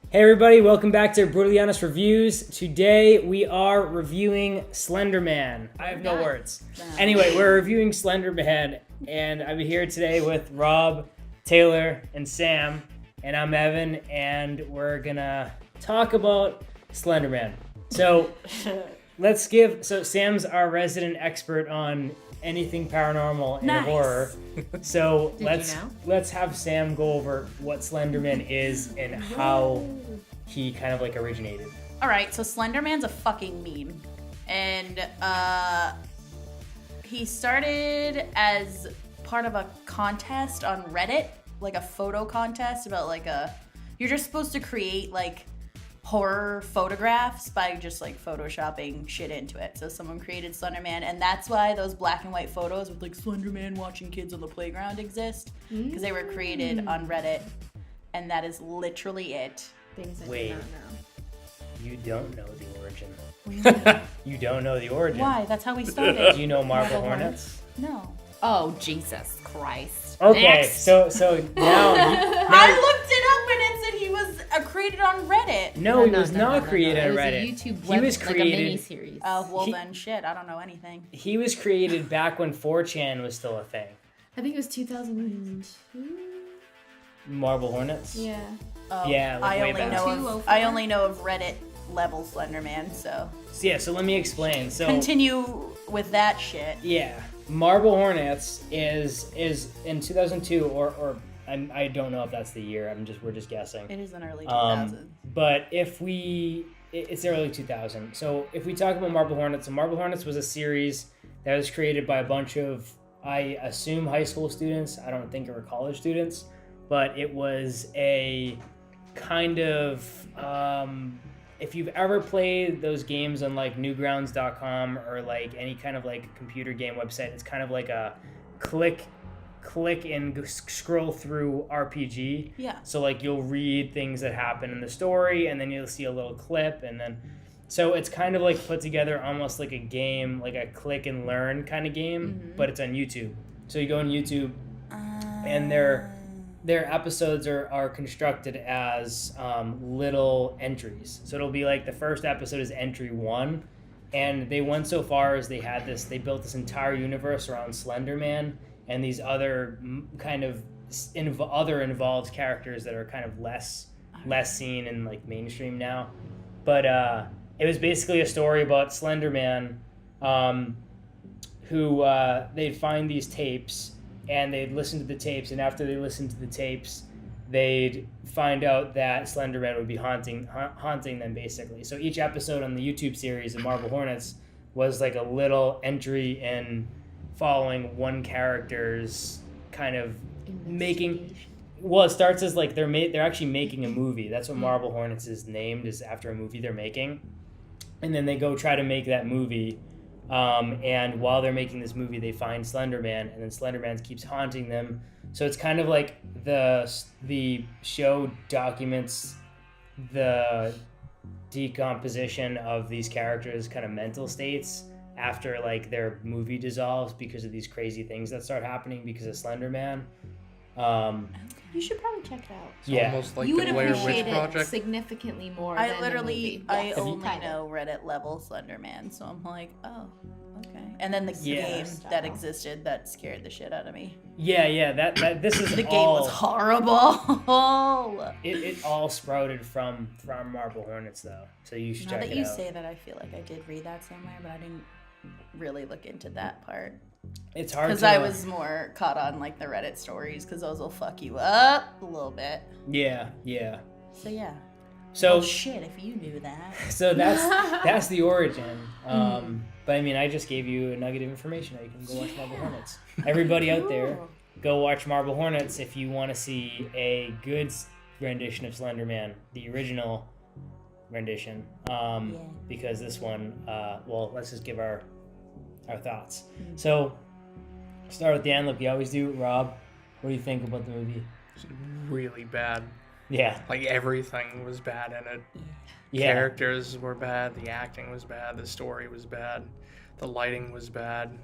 Hey everybody, welcome back to Brutally Honest Reviews. Today we are reviewing Slenderman. I have no words. Anyway, we're reviewing Slenderman, and I'm here today with Rob, Taylor, and Sam, and I'm Evan, and we're gonna talk about Slenderman. So Sam's our resident expert on anything paranormal and horror. So let's have Sam go over what Slenderman is and how he kind of like originated. All right, so Slenderman's a fucking meme, and he started as part of a contest on Reddit, like a photo contest about you're just supposed to create like horror photographs by just like photoshopping shit into it. So someone created Slenderman, and that's why those black and white photos with like Slenderman watching kids on the playground exist, because they were created on Reddit, and that is literally it. Things I Wait. do not know. You don't know the origin. You don't know the origin. Why? That's how we started. Do you know Marble Hornets? No. Oh, Jesus Christ. Okay, Next. so now I looked it up and it said he was created on Reddit. No, he was not created on It was Reddit. a YouTube He web, was like a created. mini-series. Oh, well He- then shit, I don't know anything. He was created back when 4chan was still a thing. I think it was 2002. Marble Hornets. Yeah. Oh, Yeah, like I way only back. know of 204? I only know of Reddit level Slenderman, so So let me explain. So continue with that shit. yeah, Marble Hornets is in 2002 or I don't know if that's the year. We're just guessing. It is an early 2000s. But it's early 2000. So if we talk about Marble Hornets, so Marble Hornets was a series that was created by a bunch of, I assume, high school students. I don't think it were college students, but it was a kind of, if you've ever played those games on like newgrounds.com or like any kind of like computer game website, it's kind of like a click and scroll through RPG. Yeah. So like you'll read things that happen in the story, and then you'll see a little clip, and then so it's kind of like put together almost like a game, like a click and learn kind of game, but it's on YouTube. So you go on YouTube, and their episodes are constructed as little entries. So it'll be like the first episode is entry 1, and they went so far as they built this entire universe around Slenderman and these other kind of other involved characters that are kind of less seen in like mainstream now. But it was basically a story about Slenderman, who they'd find these tapes and they'd listen to the tapes, and after they listened to the tapes, they'd find out that Slenderman would be haunting them basically. So each episode on the YouTube series of Marble Hornets was like a little entry in following one character's kind of making. Well, it starts as like they're actually making a movie. That's what Marble Hornets is named, is after a movie they're making, and then they go try to make that movie. And while they're making this movie, they find Slenderman, and then Slenderman keeps haunting them. So it's kind of like the show documents the decomposition of these characters' kind of mental states after like their movie dissolves because of these crazy things that start happening because of Slenderman. You should probably check it out. Yeah. Almost like You the would Blair Witch appreciate it Project. significantly more I than literally, the movie. I Yes, only kind of. know Reddit level Slenderman, so I'm like, oh, okay. And then the Yeah. game that existed that scared the shit out of me. Yeah. That this is The game all. was horrible. It all sprouted from Marble Hornets though, so you should Now check that it you out. say that, I feel like I did read that somewhere, but I didn't really look into that part. It's hard Because to. I was more caught on like the Reddit stories, because those will fuck you up a little bit. Yeah. So yeah. So Oh shit, if you knew that. So that's the origin. But I mean, I just gave you a nugget of information. Now you can go watch Marble Hornets. Everybody out there, go watch Marble Hornets if you want to see a good rendition of Slenderman, the original rendition. Because this one, well, let's just give our thoughts. So start with the end, like we always do. Rob, what do you think about the movie? It's really bad. Yeah. Like everything was bad in it. Yeah. Characters were bad. The acting was bad. The story was bad. The lighting was bad.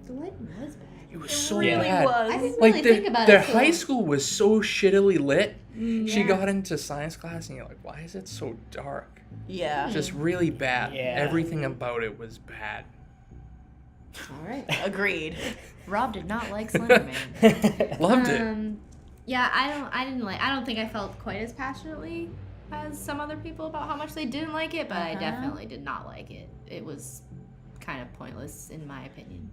The lighting was bad. It was It so really bad. was. I didn't Like really the, think about the it. high school was so shittily lit. She yeah. got into science class and you're like, why is it so dark? Yeah. Just really bad. Yeah. Everything about it was bad. All right. Agreed. Rob did not like Slenderman. Loved it. Yeah, I don't think I felt quite as passionately as some other people about how much they didn't like it, but I definitely did not like it. It was kind of pointless in my opinion.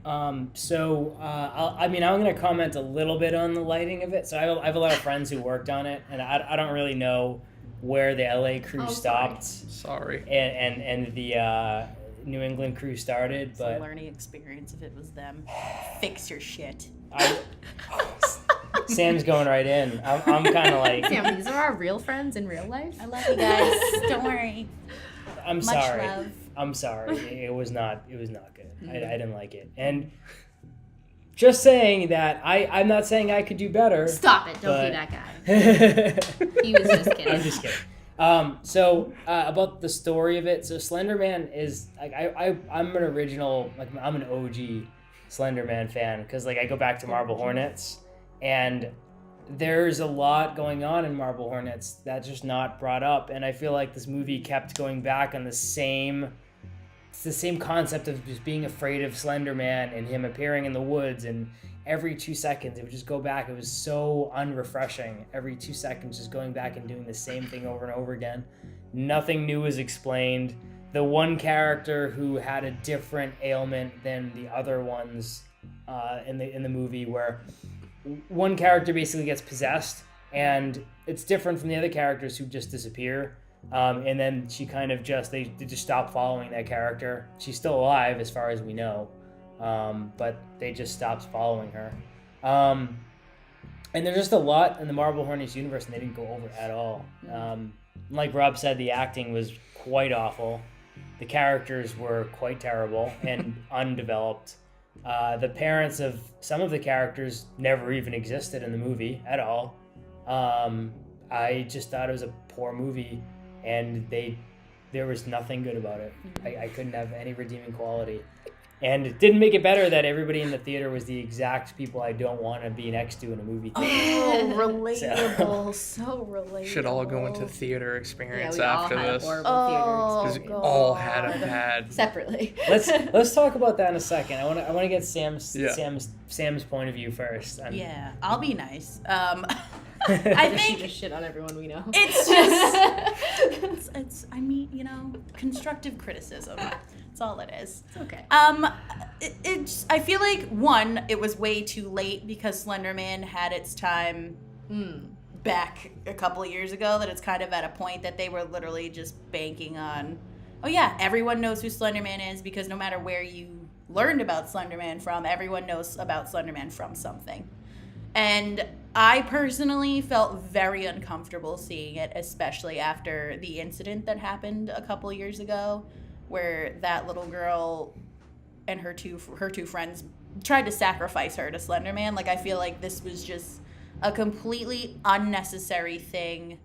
I'm going to comment a little bit on the lighting of it. So I have a lot of friends who worked on it, and I don't really know where the LA crew stopped Sorry. and the New England crew started, It's a but learning experience if it was them. Fix your shit. Sam's going right in. I'm kind of like, Sam, these are our real friends in real life. I love you guys. Don't worry. I'm Much sorry. love. I'm sorry. It was not good. I didn't like it. And just saying that, I'm not saying I could do better. Stop it! Don't but- be that guy. He was just kidding. I'm just kidding. About the story of it. So Slenderman is like I'm an original, like I'm an OG Slenderman fan because like I go back to Marble Hornets, and there's a lot going on in Marble Hornets that's just not brought up, and I feel like this movie kept going back on the same concept of just being afraid of Slenderman and him appearing in the woods, and every 2 seconds it would just go back. It was so unrefreshing. Every 2 seconds just going back and doing the same thing over and over again. Nothing new was explained. The one character who had a different ailment than the other ones in the movie, where one character basically gets possessed, and it's different from the other characters who just disappear. And then she kind of they just stop following that character. She's still alive as far as we know, but they just stopped following her. And there's just a lot in the Marble Hornets universe, and they didn't go over at all. Like Rob said, the acting was quite awful. The characters were quite terrible and undeveloped. The parents of some of the characters never even existed in the movie at all. I just thought it was a poor movie, and there was nothing good about it. I couldn't have any redeeming quality. And it didn't make it better that everybody in the theater was the exact people I don't want to be next to in a movie theater. Oh, relatable. So relatable. Should all go into theater experience we all after had a this. horrible Oh, Because theater we experience. all had a bad. Separately. Let's talk about that in a second. I want to get Sam's point of view first. Yeah, I'll be nice. I She think just shit on everyone we know. it's just it's I mean, constructive criticism. That's all it is. It's okay. It's I feel like one, it was way too late because Slenderman had its time back a couple of years ago, that it's kind of at a point that they were literally just banking on, oh yeah, everyone knows who Slenderman is, because no matter where you learned about Slenderman from, everyone knows about Slenderman from something. And I personally felt very uncomfortable seeing it, especially after the incident that happened a couple of years ago, where that little girl and her two friends tried to sacrifice her to Slenderman. Like, I feel like this was just a completely unnecessary thing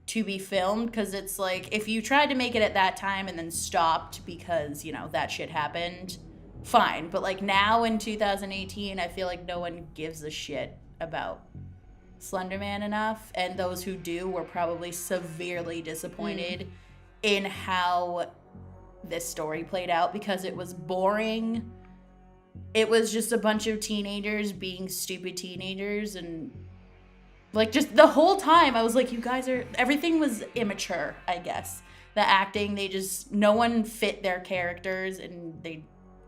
to be filmed, because it's like, if you tried to make it at that time and then stopped because, that shit happened, fine. But like now in 2018, I feel like no one gives a shit about Slenderman enough, and those who do were probably severely disappointed in how this story played out, because it was boring. It was just a bunch of teenagers being stupid teenagers, and like just the whole time I was like, you guys everything was immature, I guess. The acting, no one fit their characters, and they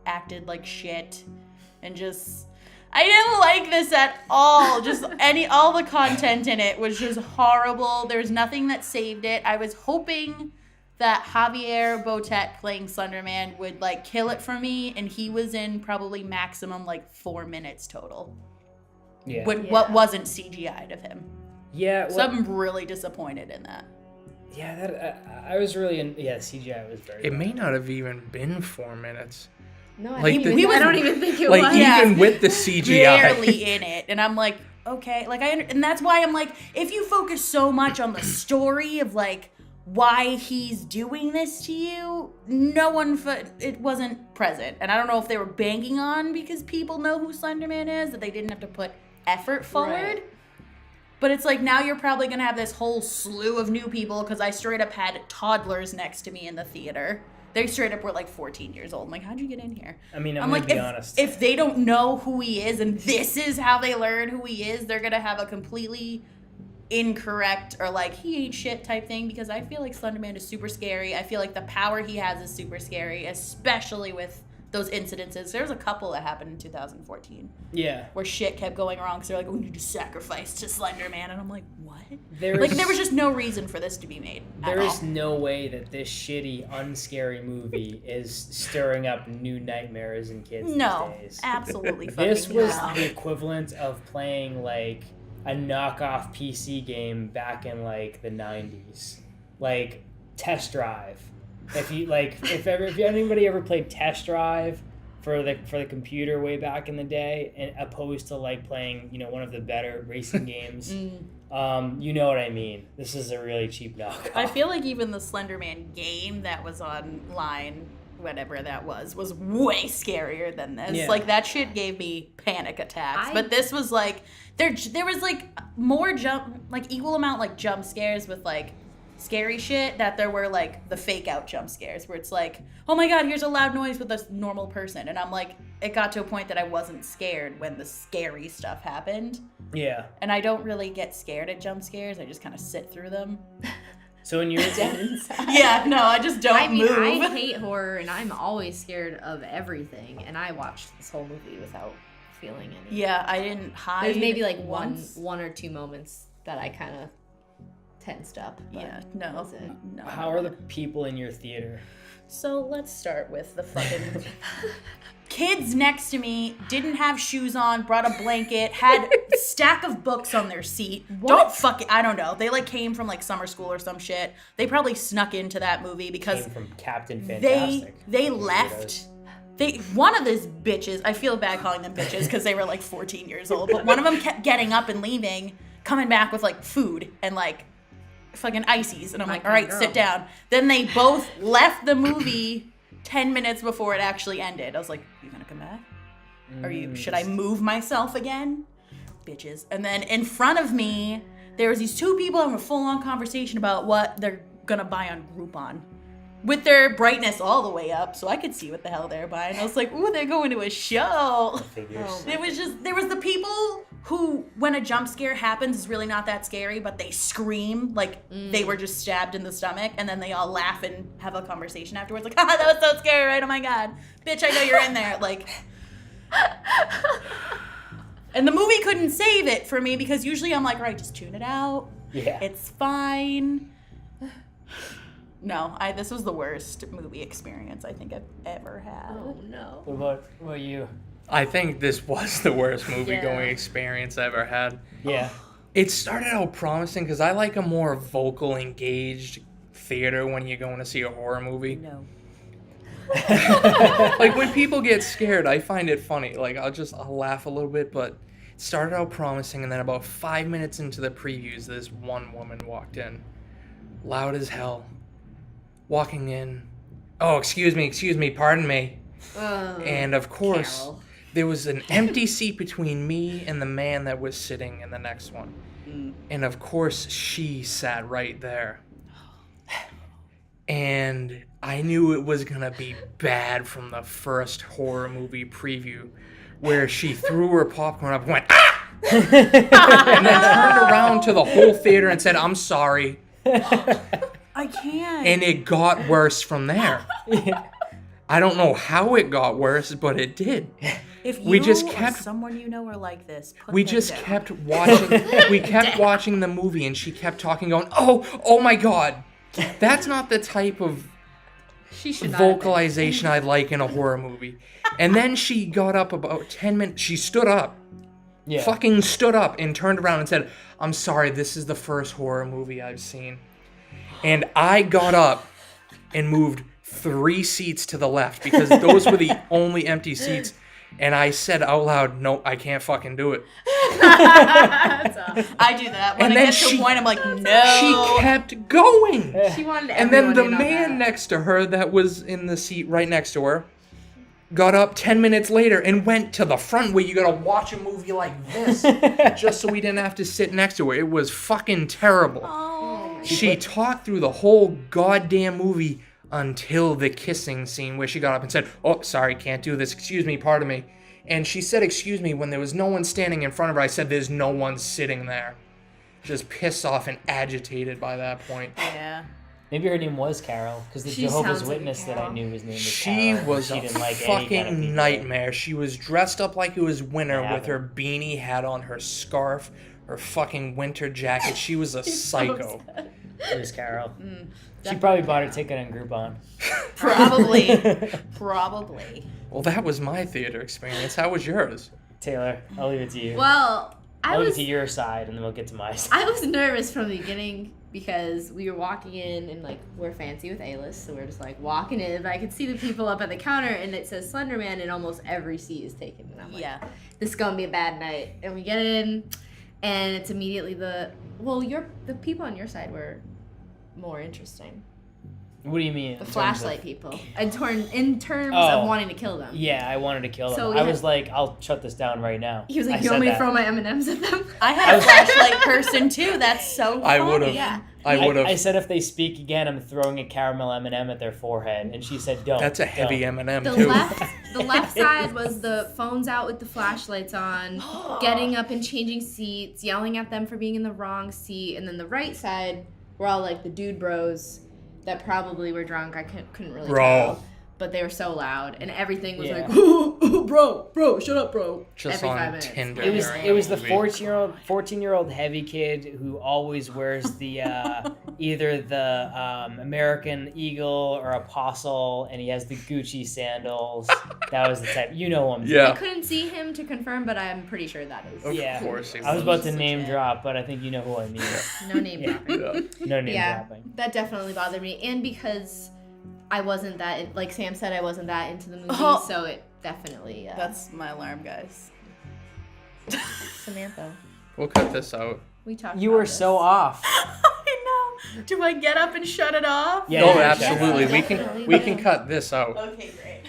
acted like shit, and just I didn't like this at all. All the content in it was just horrible. There was nothing that saved it. I was hoping that Javier Botet playing Slenderman would like kill it for me, and he was in probably maximum like 4 minutes total. Yeah. What wasn't CGI'd of him. Yeah. So I'm really disappointed in that. Yeah, that I was really CGI was very. It may not have even been 4 minutes. No, Like I don't even think it Like was. even with the CGI. Barely in it, and I'm like, okay, like and that's why I'm like, if you focus so much on the story of like why he's doing this to you, it wasn't present. And I don't know if they were banking on because people know who Slenderman is, that they didn't have to put effort forward. Right. But it's like now you're probably going to have this whole slew of new people because I straight up had toddlers next to me in the theater. They straight up were like 14 years old. I'm like, how'd you get in here? I mean, I'm going like, to be honest. If they don't know who he is and this is how they learn who he is, they're going to have a completely incorrect or like he ain't shit type thing, because I feel like Slenderman is super scary. I feel like the power he has is super scary, especially with those incidences. There was a couple that happened in 2014. Yeah. Where shit kept going wrong because they're like, we need to sacrifice to Slenderman. And I'm like, what? There was just no reason for this to be made. There is no way that this shitty, unscary movie is stirring up new nightmares in kids these days. Absolutely fucking This was no. the equivalent of playing like a knockoff PC game back in like the 90s. Like Test Drive. If anybody ever played Test Drive for the computer way back in the day, and opposed to like playing, one of the better racing games, you know what I mean. This is a really cheap knockoff. I feel like even the Slenderman game that was online, whatever that was way scarier than this. Yeah. Like that shit gave me panic attacks. But this was like there was like more equal amount like jump scares with like scary shit that there were like the fake out jump scares where it's like, oh my god, here's a loud noise with a normal person, and I'm like, it got to a point that I wasn't scared when the scary stuff happened. Yeah. And I don't really get scared at jump scares. I just kind of sit through them. So in your Yeah, no, I just don't move. I hate horror, and I'm always scared of everything, and I watched this whole movie without feeling any. Yeah, I didn't hide. There's maybe like once. one or two moments that I kind of tensed up. But Yeah, no. that's it. No. How are the people in your theater? So let's start with the fucking kids next to me didn't have shoes on, brought a blanket, had a stack of books on their seat. I don't know. They like came from like summer school or some shit. They probably snuck into that movie because Came from Captain Fantastic. they left. One of these bitches, I feel bad calling them bitches because they were like 14 years old, but one of them kept getting up and leaving, coming back with like food and like fucking ices, and I'm like, all right, sit down. Then they both left the movie 10 minutes before it actually ended. I was like, you gonna come back? Should I move myself again? Bitches. And then in front of me, there was these two people having a full-on conversation about what they're gonna buy on Groupon, with their brightness all the way up, so I could see what the hell they're buying. I was like, ooh, they're going to a show. It was just, there was the people who, when a jump scare happens, is really not that scary, but they scream like they were just stabbed in the stomach, and then they all laugh and have a conversation afterwards, like, that was so scary, right? Oh my god. Bitch, I know you're in there. Like, and the movie couldn't save it for me, because usually I'm like, all right, just tune it out. Yeah. It's fine. No, this was the worst movie experience I think I've ever had. Oh no. What about you? I think this was the worst movie-going experience I ever had. Yeah. It started out promising because I like a more vocal, engaged theater when you're going to see a horror movie. No. Like when people get scared, I find it funny. Like I'll laugh a little bit, but it started out promising, and then about 5 minutes into the previews, this one woman walked in, loud as hell, walking in. Oh, excuse me, pardon me. And of course, Carol. there was an empty seat between me and the man that was sitting in the next one. And of course, she sat right there. And I knew it was gonna be bad from the first horror movie preview, where she threw her popcorn up and went, ah! And then turned around to the whole theater and said, I'm sorry. I can't. And it got worse from there. I don't know how it got worse, but it did. If you we just or kept someone you know are like this, put we them just down. kept watching we kept watching the movie, and she kept talking, going, oh my god. That's not the type of She should not have been. vocalization I like in a horror movie. And then she got up about 10 minutes. She stood up. Yeah. Fucking stood up and turned around and said, I'm sorry, this is the first horror movie I've seen. And I got up and moved 3 seats to the left because those were the only empty seats. And I said out loud, no, I can't fucking do it. I do that. When And I then get to she- a point, I'm like, no. She kept going. She wanted And then everyone the in on man that. next to her that was in the seat right next to her got up 10 minutes later and went to the front where you gotta watch a movie like this just so we didn't have to sit next to her. It was fucking terrible. Oh. She talked through the whole goddamn movie until the kissing scene where she got up and said, "Oh, sorry, can't do this. Excuse me, pardon me." And she said, "Excuse me," when there was no one standing in front of her. I said, "There's no one sitting there." Just pissed off and agitated by that point. Yeah. Maybe her name was Carol, because the She Jehovah's sounds like a Witness that I Carol. knew his name was She Carol. was She a didn't like any kind of fucking people. nightmare. She was dressed up like it was winter Yeah, with her beanie, had on her scarf, her fucking winter jacket. She was a psycho. It was Carol. She definitely probably bought a ticket on Groupon. Probably. Probably. Well, that was my theater experience. How was yours? Taylor, I'll leave it to you. Well, I'll leave it to your side, and then we'll get to my side. I was nervous from the beginning because we were walking in and like we're fancy with A-list, so we're just like walking in, but I could see the people up at the counter and it says Slenderman and almost every seat is taken. And I'm like, Yeah. this is gonna be a bad night. And we get in and it's immediately the people on your side were more interesting. What do you mean? The in terms flashlight of- people. In terms Oh. of wanting to kill them. Yeah, I wanted to kill them. So we I had- was like, I'll shut this down right now. He was like, I you want said me to that. throw my M&Ms at them? I had a flashlight person too. That's so funny. I would've. Yeah. I would I have. said if they speak again, I'm throwing a caramel M&M at their forehead, and she said, "Don't." That's a heavy don't. M&M The too. left side was the phones out with the flashlights on, getting up and changing seats, yelling at them for being in the wrong seat, and then the right side were all like the dude bros that probably were drunk. I couldn't really Bro. tell, but they were so loud, and everything was Yeah. like, bro, shut up, bro. Just every 5 on minutes. Tinder. It was during it was the movie. 14-year-old heavy kid who always wears the either the American Eagle or Apostle, and he has the Gucci sandals. That was the type. You know him. I Yeah. couldn't see him to confirm, but I'm pretty sure that is. Of Yeah. course he I was was. about to name drop, but I think you know who I mean. No name Yeah. dropping. Yeah. No name Yeah. dropping. That definitely bothered me, and because I wasn't that, like Sam said, I wasn't that into the movie, Oh. so it definitely. That's my alarm, guys. Samantha. We'll cut this out. We talked. You about were this. so off. I know. Do I get up and shut it off? Yeah, No, you absolutely. should. We can cut this out. Okay, great.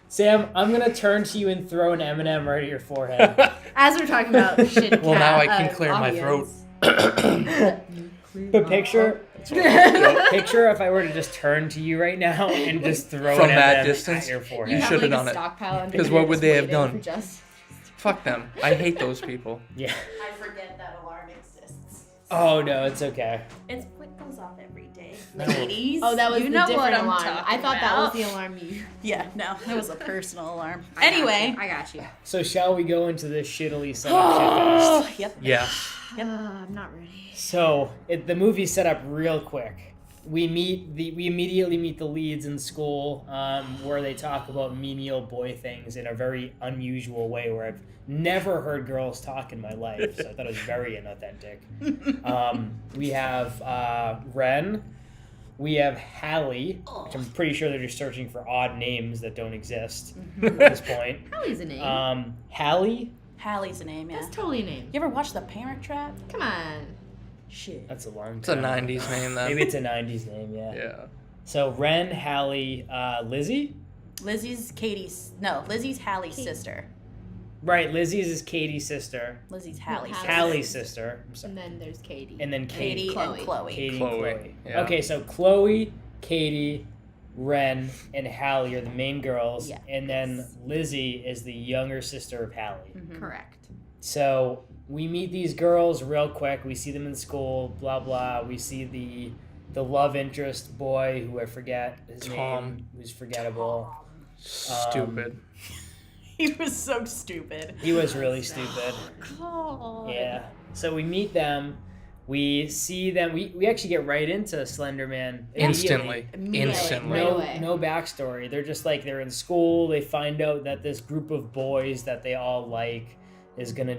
Sam, I'm gonna turn to you and throw an M&M right at your forehead. As we're talking about shit. Well, now I can clear my throat. But picture if I were to just turn to you right now and just throw From an that M&M distance? at your You forehead. You have should've like done a it. stockpile under 'Cause here what would just they have waiting done? for just- Fuck them. I hate those people. Yeah. I forget that alarm exists. Oh no, it's okay. It's what goes off every day. No. Ladies. Oh, that was you the know different what I'm alarm. talking I thought that was about. the alarm you. Yeah, no, that was a personal alarm. I got Anyway. you. I got you. So shall we go into this shittily set up shit fest? Yep. Yeah. I'm not ready. So the movie's set up real quick. We immediately meet the leads in school, where they talk about menial boy things in a very unusual way, where I've never heard girls talk in my life. So I thought it was very inauthentic. We have Ren. We have Hallie, which I'm pretty sure they're just searching for odd names that don't exist at this point. Hallie's a name. Hallie. Hallie's a name, yeah. That's totally a name. You ever watch The Parent Trap? Come on. Shit. That's a long It's a time. 90s name then. Maybe it's a 90s name, yeah. Yeah. So Ren, Hallie, Lizzie? Lizzie's Hallie's sister. Right, Lizzie's is Katie's sister. Lizzie's Hallie's Hallie's. sister. Hallie's sister. I'm sorry. And then there's Katie. And then Katie. Katie Chloe. and Chloe. Katie and Chloe, Chloe. yeah. Okay, so Chloe, Katie, Ren, and Hallie are the main girls. Yeah. And then Lizzie is the younger sister of Hallie. Mhm. Correct. So we meet these girls real quick. We see them in school, blah, blah. We see the love interest boy, who I forget his Tom. name, who's forgettable. Stupid. He was so stupid. He was really stupid. God. Yeah. So we meet them. We see them. We actually get right into Slenderman Instantly. Immediately. Instantly. Right away. No backstory. They're just like, they're in school. They find out that this group of boys that they all like is gonna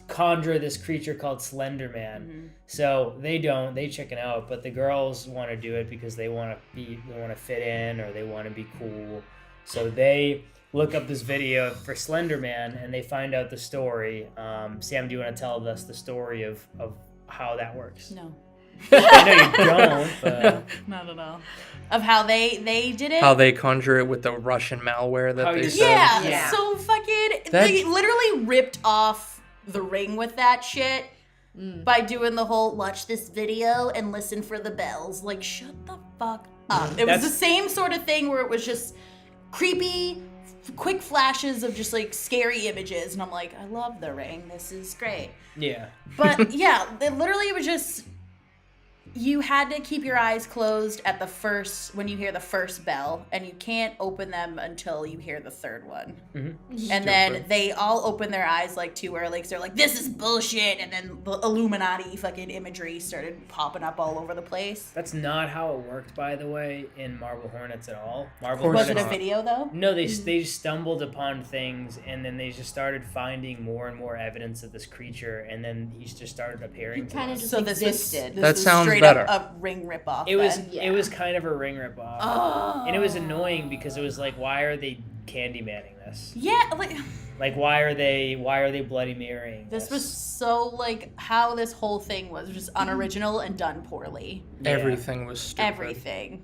conjure this creature called Slenderman. Mhm. So they chicken out, but the girls want to do it because they want to fit in, or they want to be cool. So they look up this video for Slenderman, and they find out the story. Sam, do you want to tell us the story of how that works? No. I know you don't, but... Not at all. Of how they did it? How they conjure it with the Russian malware that How they you- said. Yeah, so fucking... That- They literally ripped off The Ring with that shit by doing the whole watch this video and listen for the bells. Like, shut the fuck up. It was That's- the same sort of thing where it was just creepy, quick flashes of just, like, scary images. And I'm like, I love The Ring. This is great. Yeah. But, yeah, it literally was just... You had to keep your eyes closed at when you hear the first bell, and you can't open them until you hear the third one. And then they all open their eyes like too early because they're like, this is bullshit. And then the Illuminati fucking imagery started popping up all over the place. That's not how it worked, by the way, in Marble Hornets at all. Marble course Was it Hornets... a video though? No, they stumbled upon things, and then they just started finding more and more evidence of this creature, and then he just started appearing to kinda us. just So this existed. was That sounds straight better. up a Ring ripoff. It was then. Yeah. it was kind of a Ring ripoff, Oh. and it was annoying because it was like, why are they Candymanning this? Yeah, Like, why are they Bloody Marying this was so like how this whole thing was just unoriginal and done poorly. Yeah. Everything was stupid. Everything.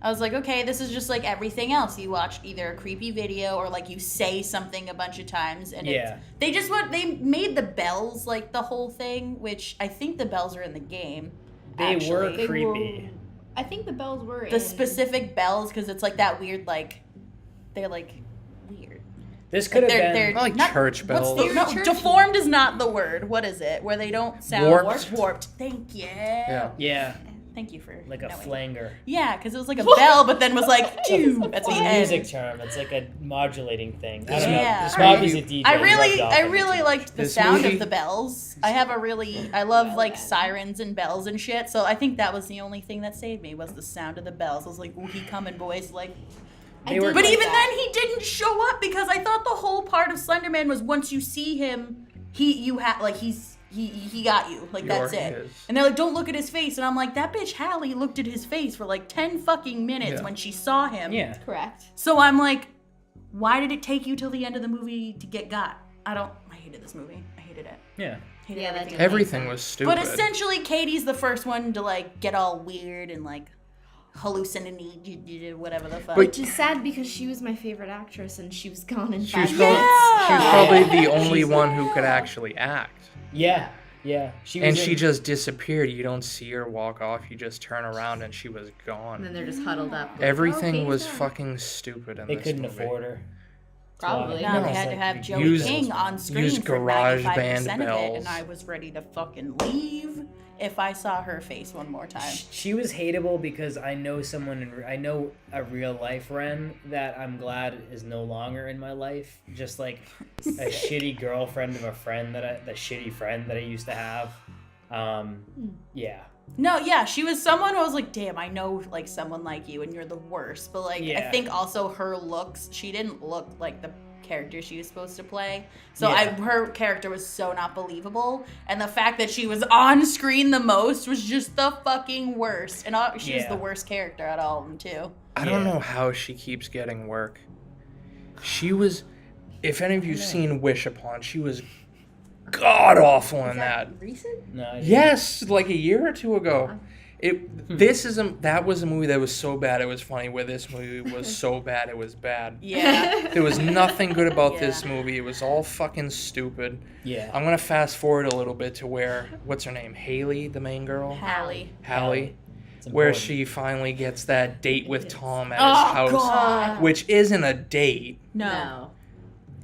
I was like, okay, this is just like everything else. You watch either a creepy video or like you say something a bunch of times, and Yeah. they made the bells like the whole thing, which I think the bells are in the game. They were actually. creepy. I think the bells were The specific bells because it's like that weird like they're like weird. This could Like, have they're been I like not- church What's bells. the, no, Church- deformed is not the word. What is it? Where they don't sound Warped. warped. Thank you. yeah, Thank you for like a knowing. flanger. Yeah, because it was like a bell, but then was like two at It's the a end. music term. It's like a modulating thing. I This don't know. Yeah. This Are Bobby's a you- DJ. I He really, rubbed off I on me really too. liked the This sound movie- of the bells. I love like sirens and bells and shit. So I think that was the only thing that saved me was the sound of the bells. I was like, "Ooh, he coming, boys!" Like, They were- but like even that. then, he didn't show up because I thought the whole part of Slenderman was once you see him, he got you. Like that's You're it. his. And they're like, "Don't look at his face," and I'm like, "That bitch Hallie looked at his face for like 10 fucking minutes Yeah. when she saw him." Yeah. correct. So I'm like, why did it take you till the end of the movie to get got? I hated this movie. I hated it. Yeah. Hated Yeah, that everything. didn't- about it. Everything was stupid. But essentially, Katie's the first one to like get all weird and like hallucinate, whatever the fuck. But- Which is sad because she was my favorite actress and she was gone in She 5 was, minutes. she was probably the only She's- one who could actually act. Yeah. Yeah. She was And in- she just disappeared. You don't see her walk off. You just turn around and she was And gone. then they're just huddled up. like, Everything "Okay, was he's gone." fucking stupid in They this couldn't movie. afford her. Probably. no, No, they it's had to like have you Joey use- King on screen use for garage 95% band of it, bells. and I was ready to fucking leave if I saw her face one more time. She was hateable because I know I know a real life Ren that I'm glad is no longer in my life. Just like a shitty girlfriend of a friend the shitty friend that I used to have. Yeah. No, yeah, she was someone who I was like, damn, I know like someone like you and you're the worst. But like I Yeah. think also her looks, she didn't look like the character she was supposed to play. So Yeah. her character was so not believable. And the fact that she was on screen the most was just the fucking worst. And she was Yeah. the worst character out of all of them too. I don't Yeah. know how she keeps getting work. She was, if any of you've seen Wish Upon, she was god awful in that. Recent? No. Yes, like a year or two ago. That was a movie that was so bad it was funny, where this movie was so bad it was bad. Yeah. There was nothing good about this Yeah. movie. It was all fucking stupid. Yeah. I'm gonna fast forward a little bit to where, what's her name? Haley, the main girl? Hallie. Hallie. It's Where important. she finally gets that date with Tom at Oh, his house. God. Which isn't a date. No.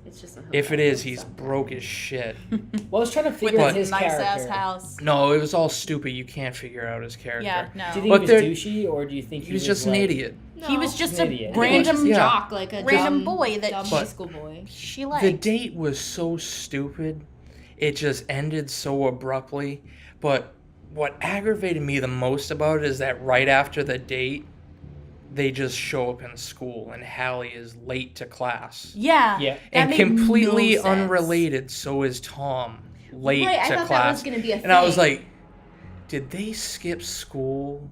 It's just a If it hotel is, he's stuff. broke as shit. Well, I was trying to With figure out his his nice ass character. house. No, it was all stupid. You can't figure out his character. Yeah, no. Do you think But he there- was douchey, or do you think He was just like, an idiot. No. He was just An a idiot. random Yeah. jock, like a random dumb, boy that dumb she- high school boy. she liked. The date was so stupid. It just ended so abruptly. But what aggravated me the most about it is that right after the date, they just show up in school and Hallie is late to class. Yeah. Yeah. That And made completely no sense. unrelated, so is Tom late Right, I to thought class. that was gonna be a and I was thing. like, did they skip school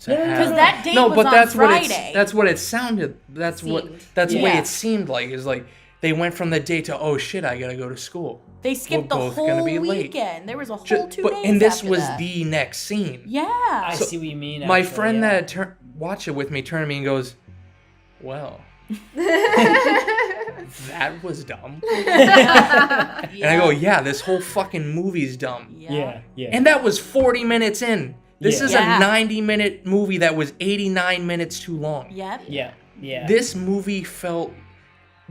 to have. Because that date No, was but on that's what Friday. that's what it sounded. That's the way Yeah. it seemed like. Is like they went from the date to, oh shit, I gotta go to school. They skipped the both gonna whole be late. weekend. There was a whole 2 But days and this after was that. the next scene. Yeah. I see what you mean. My actually, friend yeah. that watched it with me turned to me and goes, "Well, that was dumb." Yeah. And I go, "Yeah, this whole fucking movie's dumb." Yeah. And that was 40 minutes in. This Yeah. is Yeah. a 90-minute movie that was 89 minutes too long. Yep. Yeah. This movie felt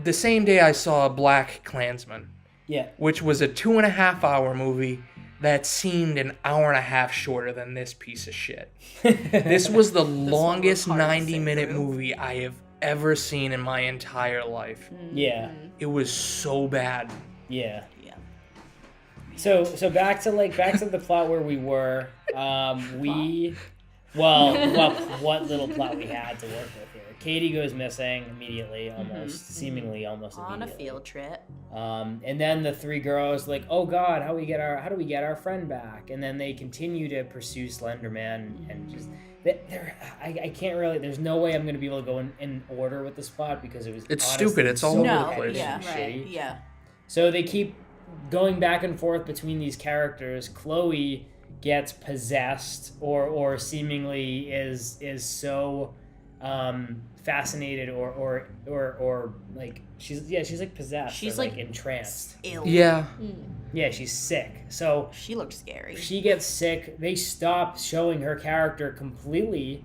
the same day I saw Black Klansman, Yeah. which was a 2.5-hour movie that seemed an hour and a half shorter than this piece of shit. This was the longest hard to sit 90-minute through. movie I have ever seen in my entire life. Yeah. It was so bad. Yeah. Yeah. So back to the plot where we were. What little plot we had to work with here. Katie goes missing immediately, seemingly almost On a immediately. field trip. And then the three girls like, oh God, how do we get our friend back? And then they continue to pursue Slenderman and just. I can't really. There's no way I'm going to be able to go in order with this plot because it was. It's honestly stupid. It's all so over the No, place. yeah. shitty. Yeah. So they keep going back and forth between these characters. Chloe gets possessed or seemingly is so fascinated or like she's like possessed. She's or, like entranced. Ill. Yeah. Yeah, she's sick. So She looked scary. she gets sick. They stop showing her character completely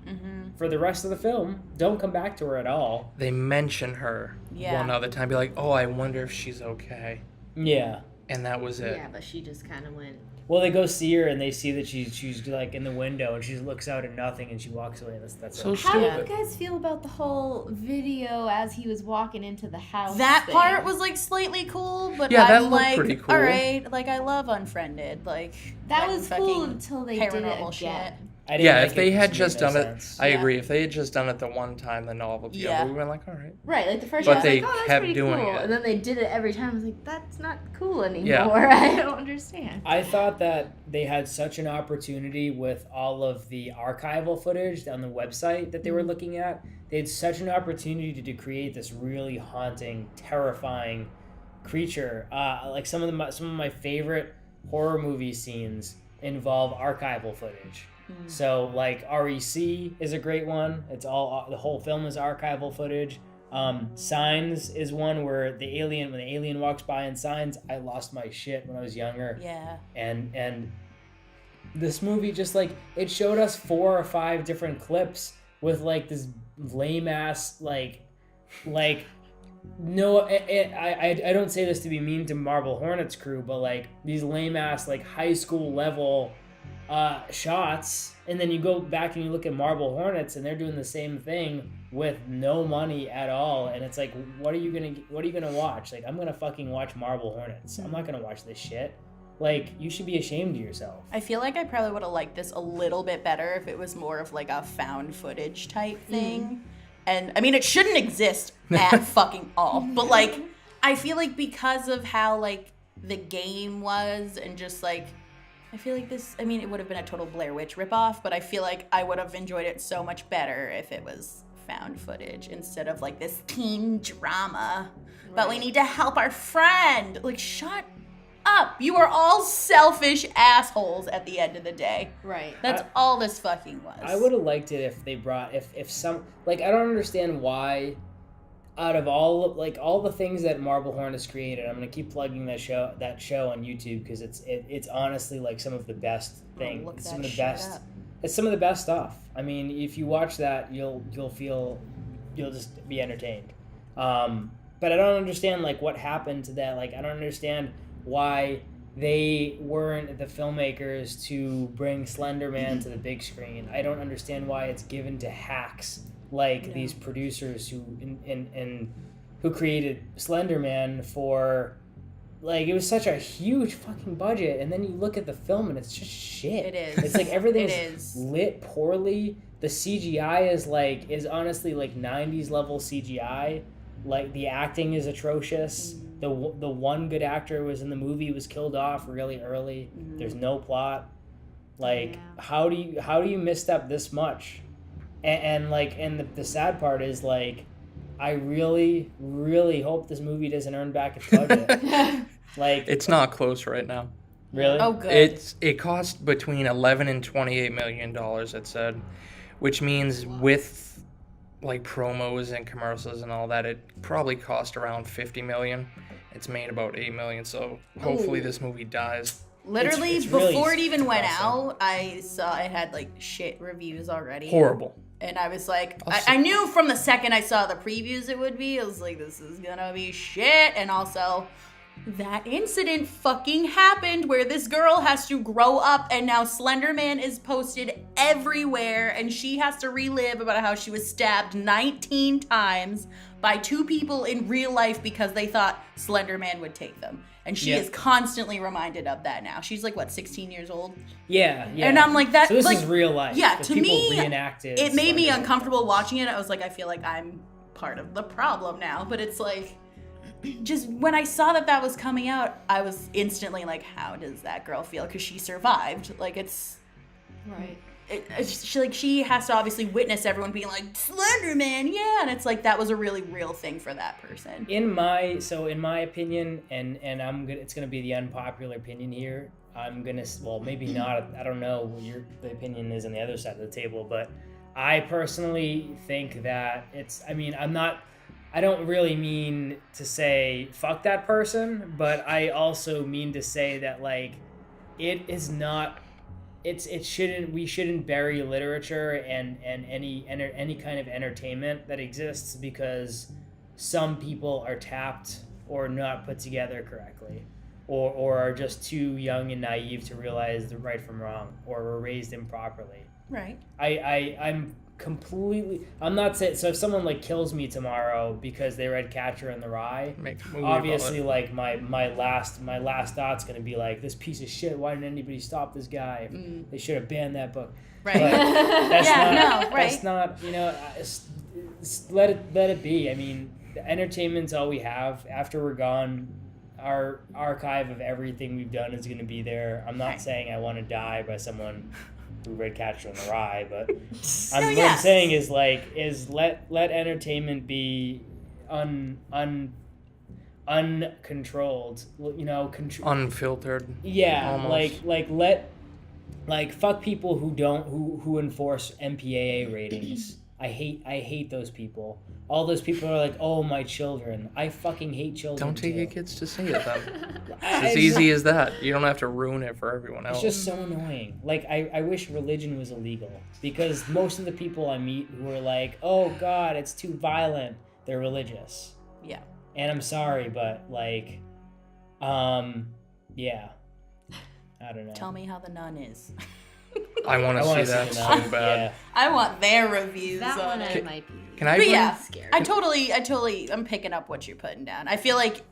for the rest of the film. Don't come back to her at all. They mention her Yeah. one other time. Be like, oh, I wonder if she's okay. Yeah. And that was it. Yeah, but she just kind of went. Well, they go see her and they see that she's like in the window and she looks out at nothing and she walks away. That's So it. How do you stupid. guys feel about the whole video as he was walking into the house? That thing? part was like slightly cool, but Yeah, that I'm looked like, pretty cool. all right, like I love Unfriended, like That when was cool fucking until they did it paranormal again. shit. I didn't Yeah, like if it they had 'cause just made no done it, sense. I Yeah. agree. If they had just done it the one time, the novelty Yeah. of it, we were like, all right. Right, like the first But time, I they was like, oh, that's kept pretty doing cool. it. And then they did it every time. I was like, that's not cool anymore. Yeah. I don't understand. I thought that they had such an opportunity with all of the archival footage on the website that they were looking at. They had such an opportunity to create this really haunting, terrifying creature. Like some of my favorite horror movie scenes involve archival footage. So like REC is a great one. It's all the whole film is archival footage. Signs is one where when the alien walks by in Signs, I lost my shit when I was younger. Yeah. And this movie just like it showed us 4 or 5 different clips with like this lame ass no, I don't say this to be mean to Marble Hornets crew, but like these lame ass like high school level shots, and then you go back and you look at Marble Hornets and they're doing the same thing with no money at all, and it's like what are you gonna watch? Like I'm gonna fucking watch Marble Hornets. I'm not gonna watch this shit. Like you should be ashamed of yourself. I feel like I probably would have liked this a little bit better if it was more of like a found footage type thing. And I mean, it shouldn't exist at fucking all. But like, I feel like because of how like the game was and just like, I feel like this, I mean, it would have been a total Blair Witch ripoff, but I feel like I would have enjoyed it so much better if it was found footage instead of like this teen drama. But we need to help our friend. Like, shut up. You are all selfish assholes at the end of the day. Right. That's all this fucking was. I would have liked it if they brought if some like I don't understand why out of all the things that Marble Hornets created, I'm gonna keep plugging that show on YouTube because it's honestly like some of the best things. Look It's that some of the shit best. up. It's some of the best stuff. I mean, if you watch that, you'll just be entertained. But I don't understand like what happened to that. Like I don't understand why they weren't the filmmakers to bring Slenderman to the big screen. I don't understand why it's given to hacks like these producers who who created Slenderman for like it was such a huge fucking budget, and then you look at the film and it's just shit. It is. It's like everything's It is. lit poorly. The CGI is honestly like 90s level CGI. Like the acting is atrocious. The one good actor who was in the movie was killed off really early. There's no plot. Like how do you misstep this much? And the sad part is like, I really, really hope this movie doesn't earn back its budget. Like, It's not close right now. really? Oh, good. It cost between 11 and 28 million dollars, it said, which means with like promos and commercials and all that, it probably cost around 50 million. It's made about 8 million, so hopefully this movie dies. Literally, it's really before it even went depressing. out, I saw it had like shit reviews already. Horrible. And I was like, I knew from the second I saw the previews it would be. I was like, this is gonna be shit. And also, that incident fucking happened where this girl has to grow up and now Slenderman is posted everywhere and she has to relive about how she was stabbed 19 times by 2 people in real life because they thought Slenderman would take them. And she Yeah. is constantly reminded of that now. She's like, what, 16 years old? Yeah. And I'm like, that. So this like, is real life. Yeah, If to people me, reenacted it made me Slenderman. uncomfortable watching it. I was like, I feel like I'm part of the problem now. But it's like, just when I saw that was coming out, I was instantly like, how does that girl feel? Because she survived. Like, it's... Right. She has to obviously witness everyone being like, Slenderman, yeah. And it's like, that was a really real thing for that person. In my opinion, and it's gonna be the unpopular opinion here. I'm gonna, well, maybe not. I don't know what the opinion is on the other side of the table, but I personally think that I don't really mean to say fuck that person, but I also mean to say that like, it is not. We shouldn't bury literature and any kind of entertainment that exists because some people are tapped or not put together correctly, or are just too young and naive to realize the right from wrong, or were raised improperly. Right. I'm not saying, so if someone like kills me tomorrow because they read Catcher in the Rye, Make a movie obviously about like my last thought's gonna be like, this piece of shit, why didn't anybody stop this guy? They should have banned that book. Right. But that's Yeah, no, right. that's not, let it be. I mean, the entertainment's all we have. After we're gone, our archive of everything we've done is gonna be there. I'm not saying I want to die by someone who read Catcher in the Rye, but what I'm saying is let entertainment be uncontrolled, Unfiltered. Yeah, almost. like fuck people who enforce MPAA ratings. I hate those people. All those people are like, oh, my children. I fucking hate children. Don't take too. your kids to see it then. It's I- as easy as that. You don't have to ruin it for everyone else. It's just so annoying. Like, I wish religion was illegal because most of the people I meet who are like, oh, God, it's too violent, they're religious. Yeah. And I'm sorry, but, like, yeah. I don't know. Tell me how the nun is. I want I to wanna see that it so now. bad. I want their reviews That on one it. I might be. Can I But bring- yeah, scared. I totally, I'm picking up what you're putting down. I feel like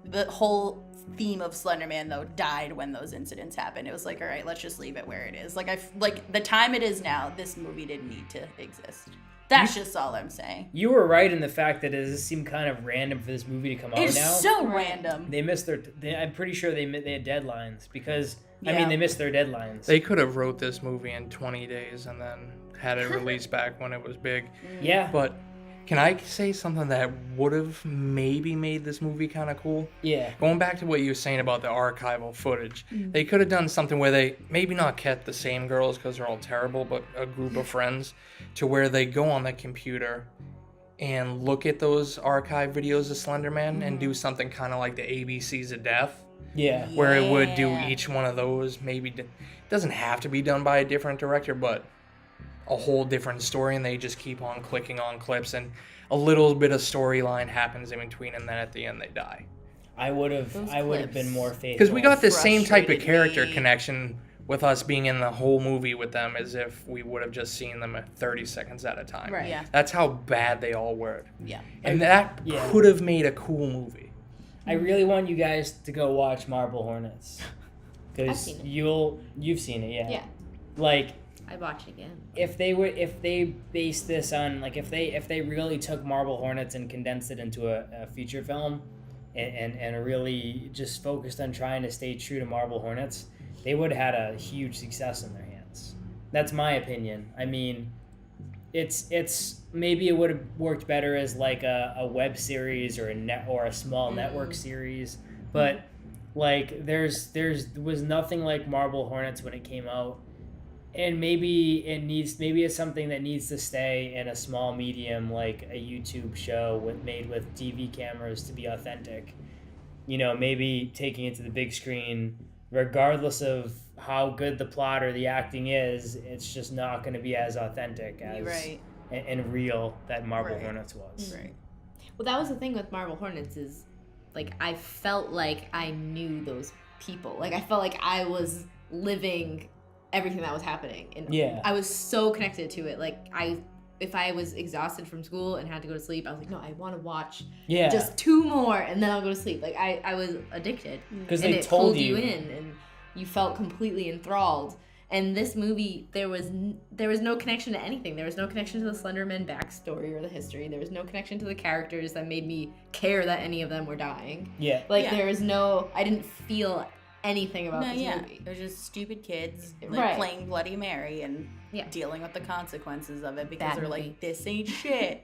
the whole theme of Slenderman though died when those incidents happened. It was like, all right, let's just leave it where it is. Like the time it is now, this movie didn't need to exist. That's just all I'm saying. You were right in the fact that it does seem kind of random for this movie to come out It's now. so random. They missed I'm pretty sure they had deadlines because, Yeah. they missed their deadlines. They could have wrote this movie in 20 days and then had it released back when it was big. Yeah. But can I say something that would have maybe made this movie kind of cool? Yeah. Going back to what you were saying about the archival footage, they could have done something where they maybe not kept the same girls because they're all terrible, but a group of friends to where they go on the computer and look at those archive videos of Slenderman and do something kind of like the ABCs of Death, Yeah. where it would do Yeah. each one of those. Maybe it doesn't have to be done by a different director, but a whole different story, and they just keep on clicking on clips, and a little bit of storyline happens in between, and then at the end they die. I would have clips. been more faithful. Because we got the same type of frustrated character me. connection with us being in the whole movie with them as if we would have just seen them at 30 seconds at a time. Right. Yeah. That's how bad they all were. Yeah. And that Yeah. could have made a cool movie. I really want you guys to go watch Marble Hornets. I've Because seen it. you've seen it, yeah. Yeah. Like, I watch it again. if they based this on, like, if they really took Marble Hornets and condensed it into a feature film and really just focused on trying to stay true to Marble Hornets, they would have had a huge success in their hands. That's my opinion. I mean, it's maybe it would have worked better as like a web series or a small network series, but like there was nothing like Marble Hornets when it came out, and maybe it's something that needs to stay in a small medium like a YouTube show made with TV cameras to be authentic. Maybe taking it to the big screen, regardless of how good the plot or the acting is, it's just not going to be as authentic as and real that Marble Hornets was. Right. Well, that was the thing with Marble Hornets is, like, I felt like I knew those people. Like, I felt like I was living everything that was happening. And I was so connected to it. Like, if I was exhausted from school and had to go to sleep, I was like, no, I want to watch just 2 more, and then I'll go to sleep. Like, I was addicted. Because they told pulled you in, and you felt completely enthralled. And this movie, there was no connection to anything. There was no connection to the Slenderman backstory or the history. There was no connection to the characters that made me care that any of them were dying. Yeah. Like, there was I didn't feel anything about this movie. They're just stupid kids like playing Bloody Mary and dealing with the consequences of it because they're like, this ain't shit.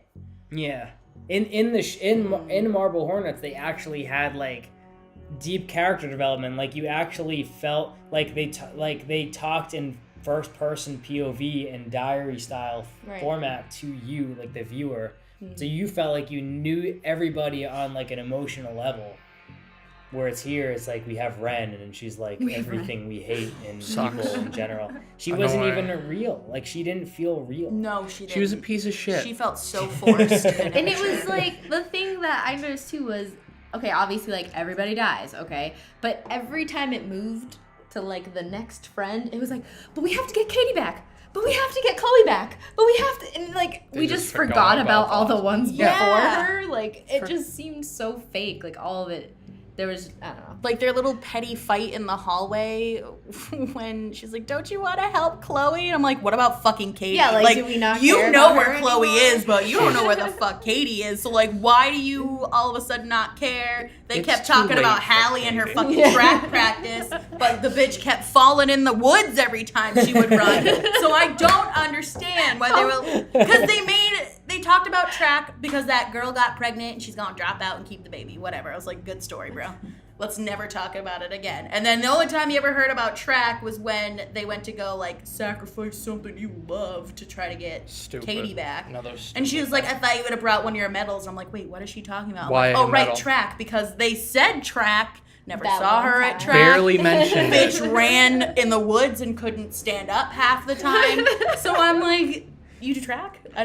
Yeah. In Marble Hornets, they actually had like deep character development. Like you actually felt like they talked in first person POV and diary style format to you, like the viewer. So you felt like you knew everybody on like an emotional level. Where it's here, it's like we have Ren, and she's like everything we hate in people in general. She wasn't even real. Like, she didn't feel real. No, she didn't. She was a piece of shit. She felt so forced. And it was like, the thing that I noticed too was, okay, obviously, like, everybody dies, okay? But every time it moved to, like, the next friend, it was like, but we have to get Katie back. But we have to get Chloe back. But we have to, and like, we just forgot about all the ones before her. Like, it just seemed so fake. Like, all of it. There was, I don't know. Like their little petty fight in the hallway when she's like, don't you want to help Chloe? And I'm like, what about fucking Katie? Yeah, like do we not you care know about where her Chloe anymore? is, but you don't know where the fuck Katie is. So like, why do you all of a sudden not care? They kept talking about Hallie and her fucking track practice, but the bitch kept falling in the woods every time she would run. So I don't understand why they were, because they talked about track because that girl got pregnant and she's gonna drop out and keep the baby. Whatever. I was like, good story, bro. Let's never talk about it again. And then the only time you ever heard about track was when they went to go, like, sacrifice something you love to try to get Katie back. And she was like, I thought you would have brought one of your medals. I'm like, wait, what is she talking about? Why like, medal? track, because they said track. Never That saw one her time. at track. Barely mentioned it. Bitch ran in the woods and couldn't stand up half the time. So I'm like, you do track? Did I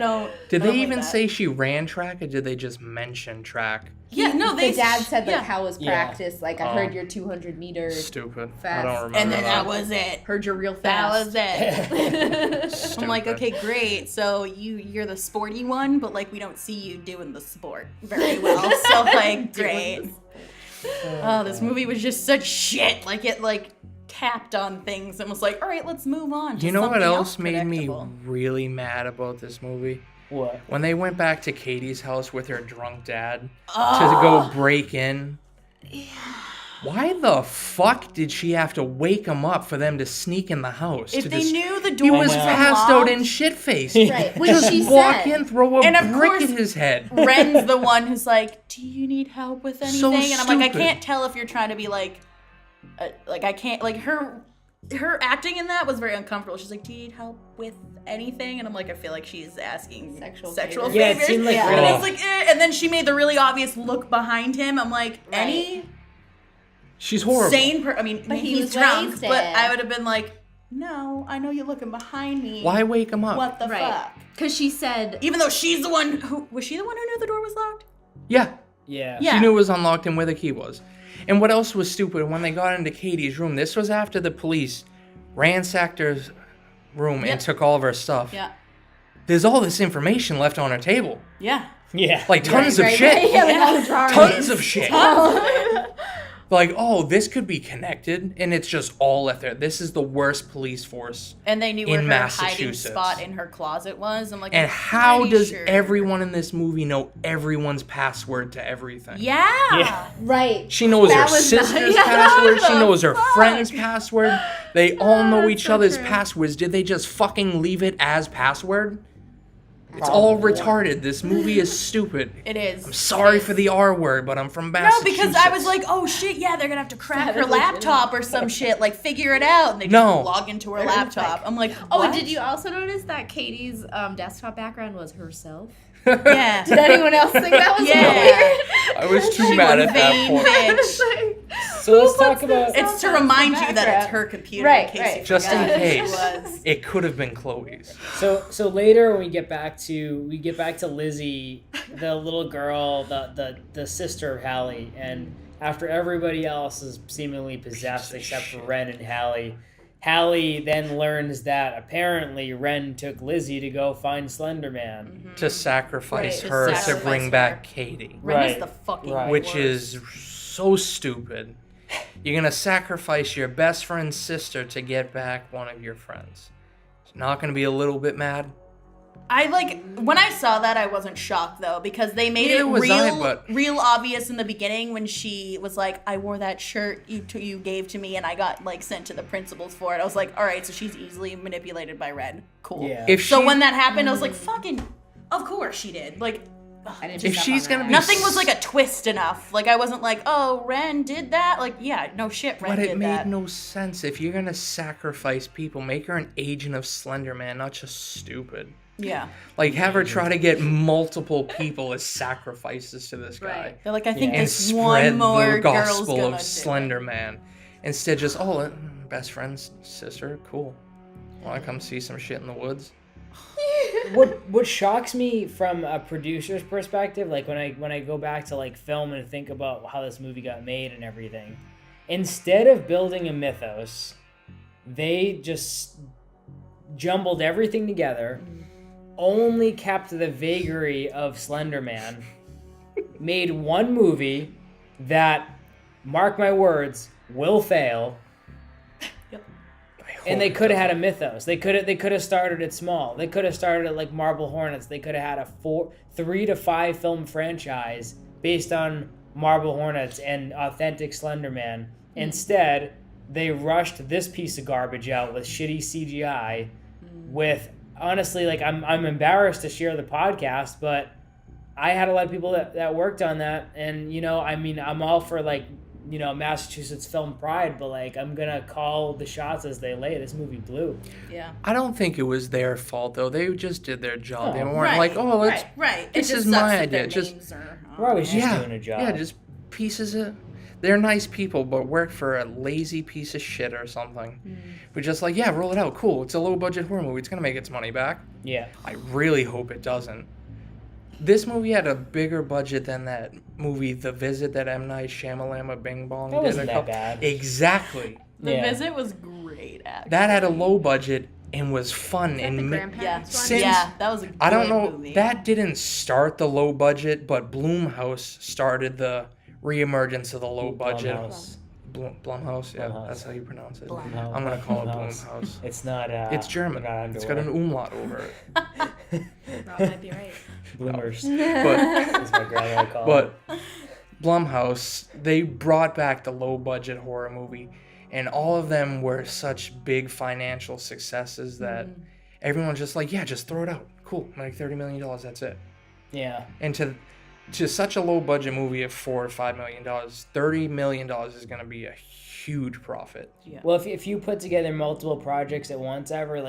they don't even like that. say she ran track, or did they just mention track? Yeah, no, The dad said, like, how was Yeah. practice? Like, I heard your 200 meters. Stupid. Fast. I don't remember And then that that. was it. Heard you're real That fast. was it. I'm like, Stupid. okay, great. So you're the sporty one, but like we don't see you doing the sport very well. So like, great. Oh, this movie was just such shit. Like it tapped on things and was like, all right, let's move on. to You know what something else made me predictable. really mad about this movie? What? When they went back to Katie's house with her drunk dad to go break in. Why the fuck did she have to wake him up for them to sneak in the house? If to they knew the He door was was passed out unlocked, and shit-faced. Right. Which Just she walk said. in, throw a And of brick course- at his head. Ren's the one who's like, do you need help with anything? So and I'm like, I stupid. can't tell if you're trying to be like I can't, like her acting in that was very uncomfortable. She's like, do you need help with anything? And I'm like, I feel like she's asking Sexual sexual favors. Yeah, it favors. seemed like And real. it's like, and then she made the really obvious look behind him. I'm like, any She's horrible. sane I mean, But he he's was drunk, wasted. but I would have been like, no, I know you're looking behind me. Why wake him up? What the Right. fuck? Because she said, Even though she's the one who, was she the one who knew the door was locked? Yeah. Yeah. Yeah. She knew it was unlocked and where the key was. And what else was stupid? When they got into Katie's room, this was after the police ransacked her room Yep. and took all of her stuff. Yeah. There's all this information left on her table. Yeah. Yeah. Like tons of right, shit. right, yeah, like all the drawings. Tons of shit. Oh. Like, oh, this could be connected, and it's just all left there. This is the worst police force. And they knew In where her hiding Massachusetts. spot in her closet was. I'm like, And I'm how pretty does sure. everyone in this movie know everyone's password to everything? Yeah. Yeah. right. She knows That her was not- sister's Yeah, password. what She the knows her fuck? friend's password. They all know that's each so other's true. passwords. Did they just fucking leave it as password? It's all retarded. This movie is stupid. It is. I'm sorry It is. for the R word, but I'm from No, Massachusetts. because I was like, oh shit, yeah, they're gonna have to crack her laptop or some shit, like figure it out, and they just No. log into her laptop. I'm like, Oh, what? did you also notice that Katie's desktop background was herself? Yeah. Did anyone else think that was Yeah. weird? I was too She mad was at that vain point. bitch. So let's talk about. It's to remind you that it's her computer, Right, in case right. you Just in forgot. case. It was. It could have been Chloe's. So later when we get back to Lizzie, the little girl, the sister of Hallie, and after everybody else is seemingly possessed Piece of except for shit. Ren and Hallie then learns that apparently Ren took Lizzie to go find Slenderman. To sacrifice Right, her to to sacrifice bring her. back Katie. Ren is Right, the fucking right. Which worst. is so stupid. You're gonna sacrifice your best friend's sister to get back one of your friends. Not gonna be a little bit mad? I when I saw that, I wasn't shocked though, because they made Neither it was I, real, but- real obvious in the beginning when she was like, "I wore that shirt you gave to me, and I got sent to the principals for it." I was like, "All right, so she's easily manipulated by Red. Cool." Yeah. If So she- when that happened, I was like, "Fucking, of course she did." I didn't If pick up she's on gonna that. be Nothing was a twist enough. I wasn't like, "Oh, Ren did that." Yeah, no shit, Ren But did it made that. no sense. If you're gonna sacrifice people, make her an agent of Slenderman, not just stupid. Yeah, Have her try to get multiple people as sacrifices to this guy. Right. they're like, "I think Yeah. And this one spread more the girl's gospel gonna of do it." Slenderman. Instead, just, best friend's sister, cool. Wanna come see some shit in the woods? What shocks me from a producer's perspective, when I go back to film and think about how this movie got made and everything, instead of building a mythos, they just jumbled everything together, only kept the vagary of Slenderman, made one movie that, mark my words, will fail. And they could have had a mythos. They could have started it small. They could have started it like Marble Hornets. They could have had a 3 to 5 film franchise based on Marble Hornets and authentic Slenderman. Instead, they rushed this piece of garbage out with shitty CGI. With honestly, I'm embarrassed to share the podcast, but I had a lot of people that worked on that, and I'm all for Massachusetts film pride, but I'm gonna call the shots as they lay. This movie blew. Yeah. I don't think it was their fault, though. They just did their job. They Oh, weren't let's... right. this It just is sucks my that idea. their Just- names are on We're always it. just doing a job. Yeah, just pieces of... They're nice people, but work for a lazy piece of shit or something. We're just roll it out. Cool. It's a low-budget horror movie. It's going to make its money back. Yeah. I really hope it doesn't. This movie had a bigger budget than that movie, The Visit, that M. Night Shyamalan Bing Bong That did. wasn't that bad. Exactly. The Yeah. Visit was great, actually. That had a low budget and was fun. Is that and the ma- grandparents one? Since- Yeah, that was a good I don't know. movie. That didn't start the low budget, but Blumhouse started the reemergence of the low budget. Blumhouse. Blumhouse, yeah, Blumhouse. that's how you pronounce it. Blumhouse. I'm gonna call it Blumhouse. Blumhouse. It's not. It's German. not It's got an underwear. umlaut over it. Rob might be right. Bloomers. But That's my grandma call it. but Blumhouse, they brought back the low budget horror movie, and all of them were such big financial successes that everyone's just just throw it out. Cool, make $30 million. That's it. Yeah. And to such a low budget movie of $4 or $5 million, $30 million is going to be a huge profit. Well, if you put together multiple projects at once ever,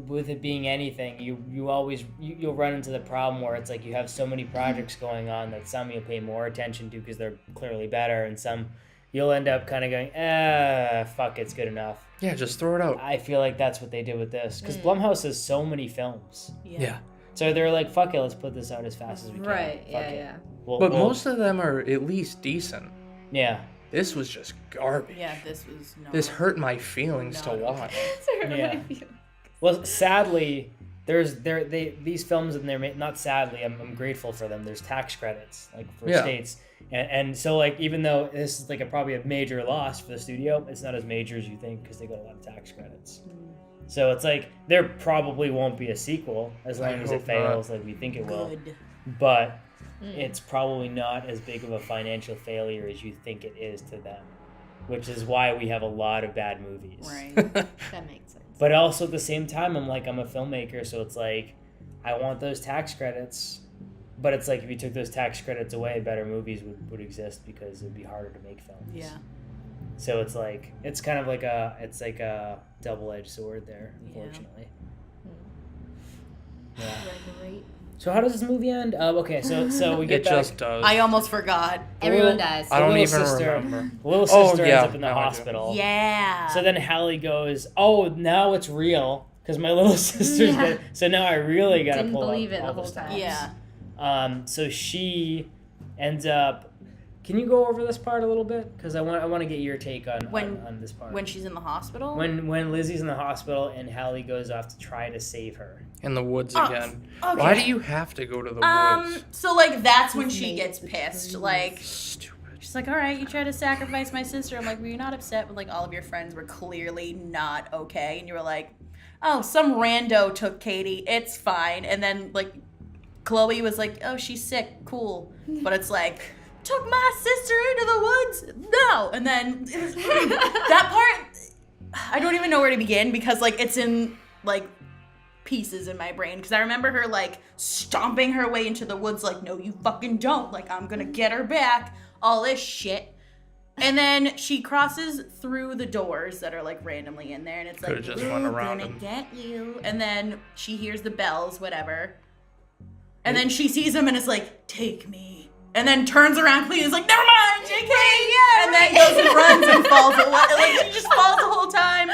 with it being anything, you'll run into the problem where it's you have so many projects going on that some you'll pay more attention to because they're clearly better, and some you'll end up kind of going, fuck, it's good enough. Yeah, just throw it out. I feel like that's what they did with this because Blumhouse has so many films, Yeah. so they're like, fuck it, let's put this out as fast as we can. Right, Fuck yeah, it. yeah. But most of them are at least decent. Yeah. This was just garbage. Yeah, this was no. This hurt my feelings No. to watch. Yeah. Well, sadly, these films and they're not sadly. I'm grateful for them. There's tax credits for Yeah. states, and so even though this is probably a major loss for the studio, it's not as major as you think because they got a lot of tax credits. So it's there probably won't be a sequel as long as it hope fails like we think it will, Good. but it's probably not as big of a financial failure as you think it is to them, which is why we have a lot of bad movies. Right. That makes sense. But also at the same time, I'm a filmmaker, so it's I want those tax credits. But it's like if you took those tax credits away, better movies would exist because it would be harder to make films. Yeah. So it's like it's kind of like a double-edged sword there, unfortunately. Yeah. Great. So how does this movie end? Okay, so we get It back. just does. I almost forgot. Everyone dies. I don't little even sister- remember. Little Oh, sister yeah, ends up in the now I do. hospital. Yeah. So then Hallie goes, "Oh, now it's real because my little sister's dead. So now I really gotta Didn't pull believe up it all the whole stops." time. Yeah. So she ends up. Can you go over this part a little bit? Because I want to get your take on this part. When she's in the hospital? When Lizzie's in the hospital and Hallie goes off to try to save her. In the woods Oh, again. okay. Why do you have to go to the woods? So like that's when His she mate gets is pissed. between Like Stupid. she's like, all right, you tried to sacrifice my sister. I'm like, were you not upset when like all of your friends were clearly not okay? And you were like, oh, some rando took Katie. It's fine. And then like Chloe was like, oh, she's sick. Cool. But it's like, took my sister into the woods? No. And then that part, I don't even know where to begin because like it's in like pieces in my brain because I remember her like stomping her way into the woods like, no, you fucking don't. Like, I'm gonna get her back. All this shit. And then she crosses through the doors that are like randomly in there and it's Could've like, just went we're around gonna them. get you. And then she hears the bells, whatever. And then she sees him and is like, take me. And then turns around clean and is like, never mind, JK. Yeah, and then goes and runs and falls away. Like, she just falls the whole time.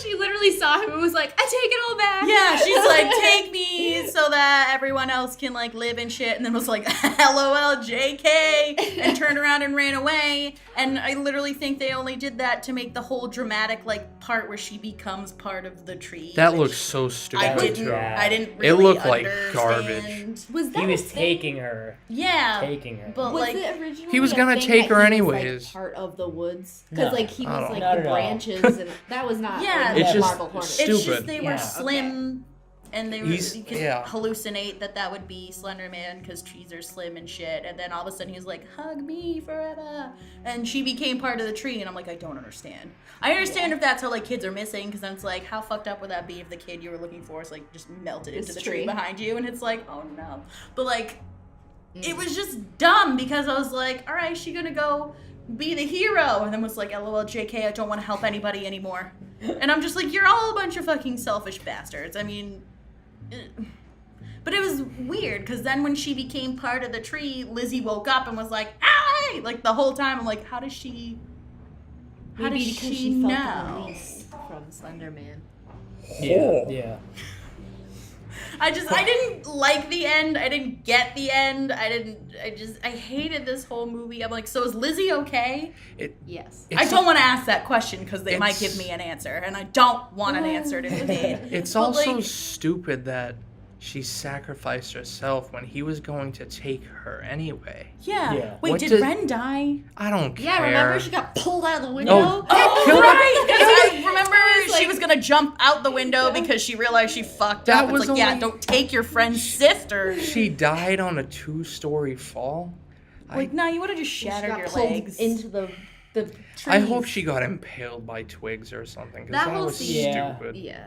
She literally saw him and was like, I take it all back. Yeah, she's like, take me so that everyone else can like live and shit. And then was like, LOL, JK. And turned around and ran away. And I literally think they only did that to make the whole dramatic like part where she becomes part of the tree. That which looks so stupid. I didn't. too. I didn't It really looked like understand. Was that He was a thing? taking her. Yeah, Taking her. but Was like, it originally He was a gonna thing take that her he was, anyways. like, part of the woods? No. Because like he I was don't like know. Not the at all. branches, and that was not. Yeah. like, It's the just- Marble Hornets. it's it's just stupid. they Yeah, were slim, and they were He's- you could yeah. hallucinate that would be Slenderman because trees are slim and shit. And then all of a sudden he was like, "Hug me forever," and she became part of the tree. And I'm like, I don't understand. I understand if that's how like kids are missing, because then it's like, how fucked up would that be if the kid you were looking for is like just melted into This the tree tree. behind you, and it's like, oh no. But like, it was just dumb because I was like, all right, she gonna go be the hero, and then was like, LOL, JK, I don't want to help anybody anymore. And I'm just like, you're all a bunch of fucking selfish bastards. I mean, but it was weird because then when she became part of the tree, Lizzie woke up and was like, "Hey!" Like the whole time, I'm like, how does she? How Maybe does because she she felt the know? release from Slenderman. Yeah. Yeah. I didn't like the end. I didn't get the end. I hated this whole movie. I'm like, so is Lizzie okay? Yes. I don't want to ask that question because they might give me an answer, and I don't want an answer to be made. It's But, also like- stupid that she sacrificed herself when he was going to take her anyway. Yeah. Yeah. Wait, What did did- Ren die? I don't care. Yeah, remember she got pulled out of the window? No. Oh, Kill her. right! 'Cause I remember was she like- was gonna jump out the window because she realized she fucked That up. It's was like, yeah, only- don't take your friend's sister. She died on a 2-story fall. Like, no, you would have just She shattered got your pulled legs. into the trees. I hope she got impaled by twigs or something, because That that whole was scene- Yeah. stupid. Yeah.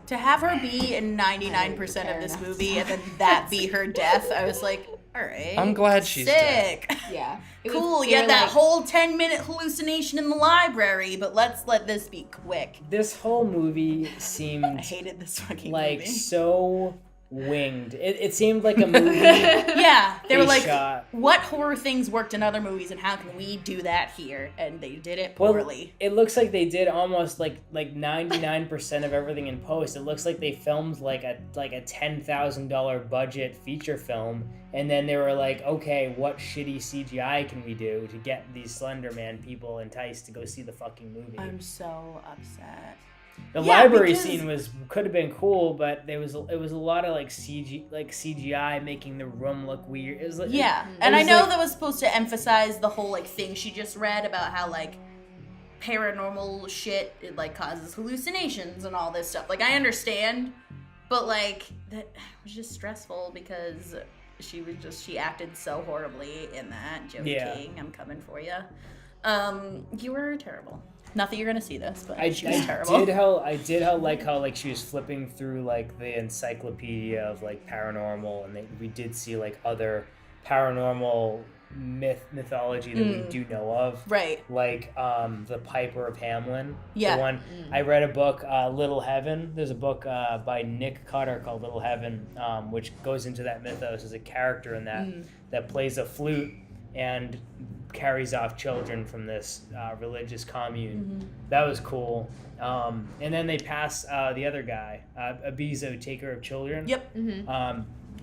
To have her be in 99% of Fair this enough. movie and then that be her death, I was like, all right. I'm glad she's sick. Yeah. It was- Cool, they you had were that like- whole 10-minute hallucination in the library, but let's let this be quick. This whole movie I seemed hated this fucking like movie. so winged. It seemed like a movie Yeah, they were like, shot. what horror things worked in other movies and how can we do that here? And they did it Well, poorly. it looks like they did almost like 99% of everything in post. It looks like they filmed like a $10,000 budget feature film, and then they were like, okay, what shitty CGI can we do to get these Slenderman people enticed to go see the fucking movie? I'm so upset. The Yeah, library because- scene could have been cool, but it was a lot of like CGI making the room look weird. It was like, Yeah, it and I was know like- that was supposed to emphasize the whole like thing she just read about how like paranormal shit it like causes hallucinations and all this stuff. Like I understand, but like that was just stressful because she acted so horribly in that. Joey Yeah. King, I'm coming for you. You were terrible. Not that you're gonna see this, but I she was terrible. I did like how like she was flipping through like the encyclopedia of like paranormal, and we did see like other paranormal mythology that we do know of, Right. like the Piper of Hamelin. Yeah. The one I read a book, Little Heaven. There's a book by Nick Cutter called Little Heaven, which goes into that mythos as a character in that plays a flute and carries off children from this religious commune. That was cool. And then they pass the other guy, Abizo, Taker of Children. Yep.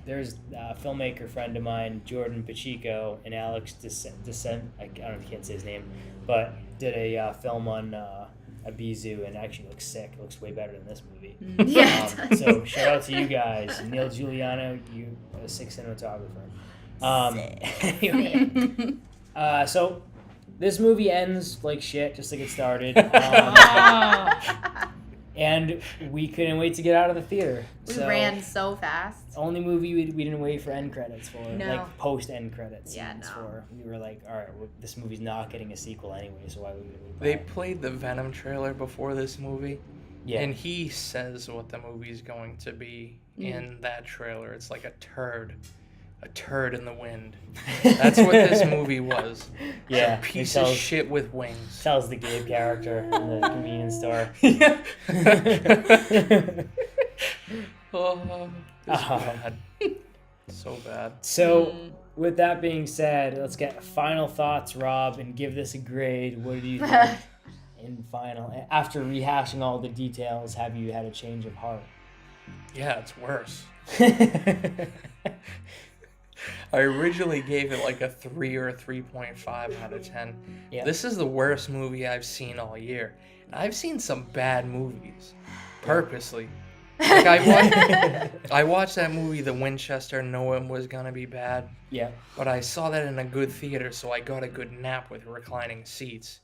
There's a filmmaker friend of mine, Jordan Pacheco, and Alex Descent. I can't say his name, but did a film on Abizu, and actually looks sick. It looks way better than this movie. Yeah. So shout out to you guys, Neil Giuliano, you a sick cinematographer. Anyway, so this movie ends like shit, just like it started. And we couldn't wait to get out of the theater. We ran so fast. Only movie we didn't wait for end credits for, No. like post end credits. Yeah, scenes no. for. We were like, all right, this movie's not getting a sequel anyway, so why would we wait? They played the Venom trailer before this movie, Yeah. and he says what the movie's going to be in that trailer. It's like a turd in the wind. That's what this movie was. Yeah, Some piece he of tells- shit with wings. Tells the Gabe character in the convenience store. Yeah. Oh, it's bad. So bad. So, with that being said, let's get final thoughts, Rob, and give this a grade. What do you think in final? After rehashing all the details, have you had a change of heart? Yeah, it's worse. I originally gave it like a 3 or a 3.5 out of 10. Yeah. This is the worst movie I've seen all year. And I've seen some bad movies, purposely. Like I watched that movie, The Winchester, knowing it was gonna be bad. Yeah. But I saw that in a good theater, so I got a good nap with reclining seats.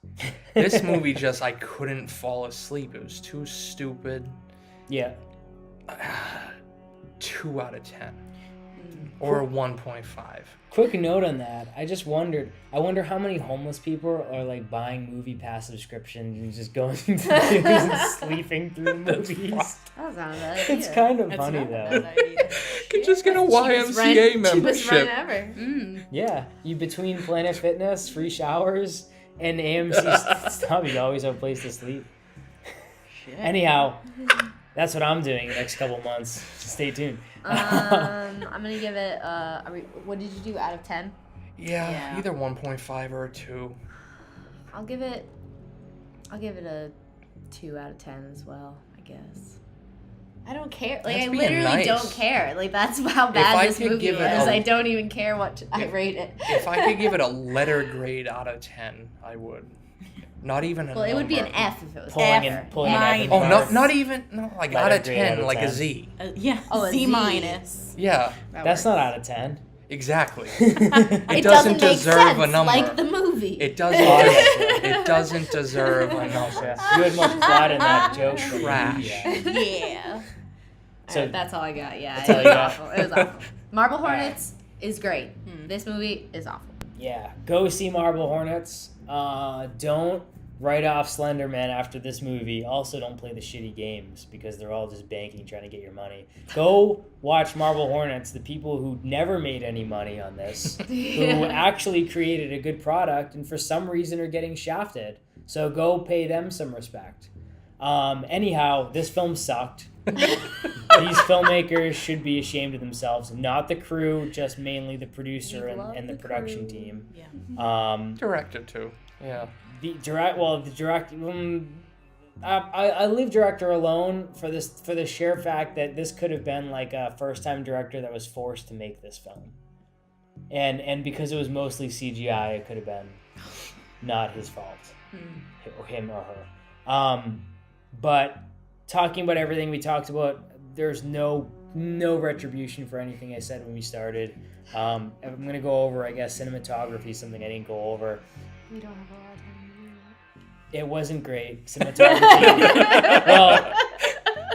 This movie I couldn't fall asleep. It was too stupid. Yeah. 2 out of 10. Or a 1.5. Quick note on that. I just wondered. I wonder how many homeless people are like buying movie pass subscriptions and just going to theaters and sleeping through the movies. That was not a bad It's idea. kind of That's funny not a though. bad idea. Could just get a Cheapest YMCA Cheapest membership. run ever. Yeah, you between Planet Fitness, free showers, and AMC stuff, you always have a place to sleep. Shit. Anyhow, that's what I'm doing the next couple months. Stay tuned. I'm gonna give it. What did you do out of 10? Yeah, either 1.5 or a 2. I'll give it a 2 out of 10 as well, I guess. I don't care. Like, That's I being literally nice. don't care. Like, that's how I bad this could movie give is. it a- I don't even care what I rate it. If I could give it a letter grade out of 10, I would. Not even a Well, it would be an number. F if it was Pulling F. in Mine. Evan Oh, Park. not even, no, like Letter out of grade 10, out of like 10. a Z. Yeah. Oh, a C Z. minus. Yeah, That That's works. not out of 10. exactly. It doesn't make deserve sense, a number. like the movie. It doesn't. It doesn't deserve a number. You had much plot in that joke. Trash. Yeah. Yeah. So that's all I got. Yeah, That's it all was you got? awful. It was awful. Marble Hornets is great. This movie is awful. yeah, go see Marble Hornets. Don't write off Slenderman after this movie. Also, don't play the shitty games because they're all just banking, trying to get your money. Go watch Marble Hornets, the people who never made any money on this, who actually created a good product and for some reason are getting shafted. So go pay them some respect. Anyhow, this film sucked. These filmmakers should be ashamed of themselves. Not the crew, just mainly the producer We love and the the production crew. team. Yeah. Director too. Yeah. The director. I leave director alone for the sheer fact that this could have been like a first time director that was forced to make this film, and because it was mostly CGI, it could have been not his fault, or him or her. But talking about everything we talked about, there's no retribution for anything I said when we started. I'm gonna go over, I guess, cinematography, something I didn't go over. We don't have a lot of time to do that. It wasn't great. Cinematography. Well,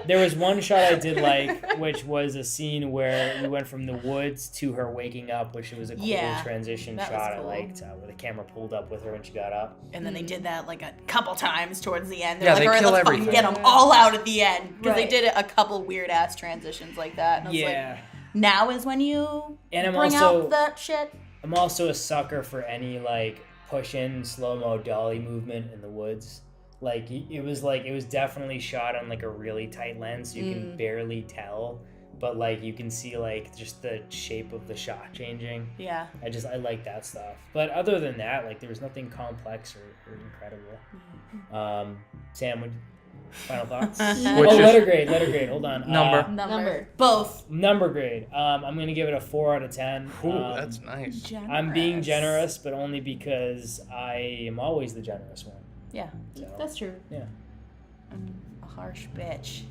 There was one shot I did like, which was a scene where we went from the woods to her waking up, which was a cool transition that shot. was cool. I liked where the camera pulled up with her when she got up. And then they did that like a couple times towards the end. Yeah, They're they like, all kill right, let's fucking everything. get them all out at the end. Because they Right. did a couple weird ass transitions like that. And I was like, now is when you And bring out that shit. I'm also a sucker for any like push-in slow-mo dolly movement in the woods. Like it was definitely shot on like a really tight lens, so you can barely tell, but like you can see like just the shape of the shot changing. Yeah. I like that stuff. But other than that, like there was nothing complex or incredible. Sam, final thoughts? Letter grade. Hold on. Number. Both. Number grade. I'm gonna give it a 4 out of 10. Ooh, that's nice. Generous. I'm being generous, but only because I am always the generous one. Yeah. So, That's true. yeah. I'm a harsh bitch.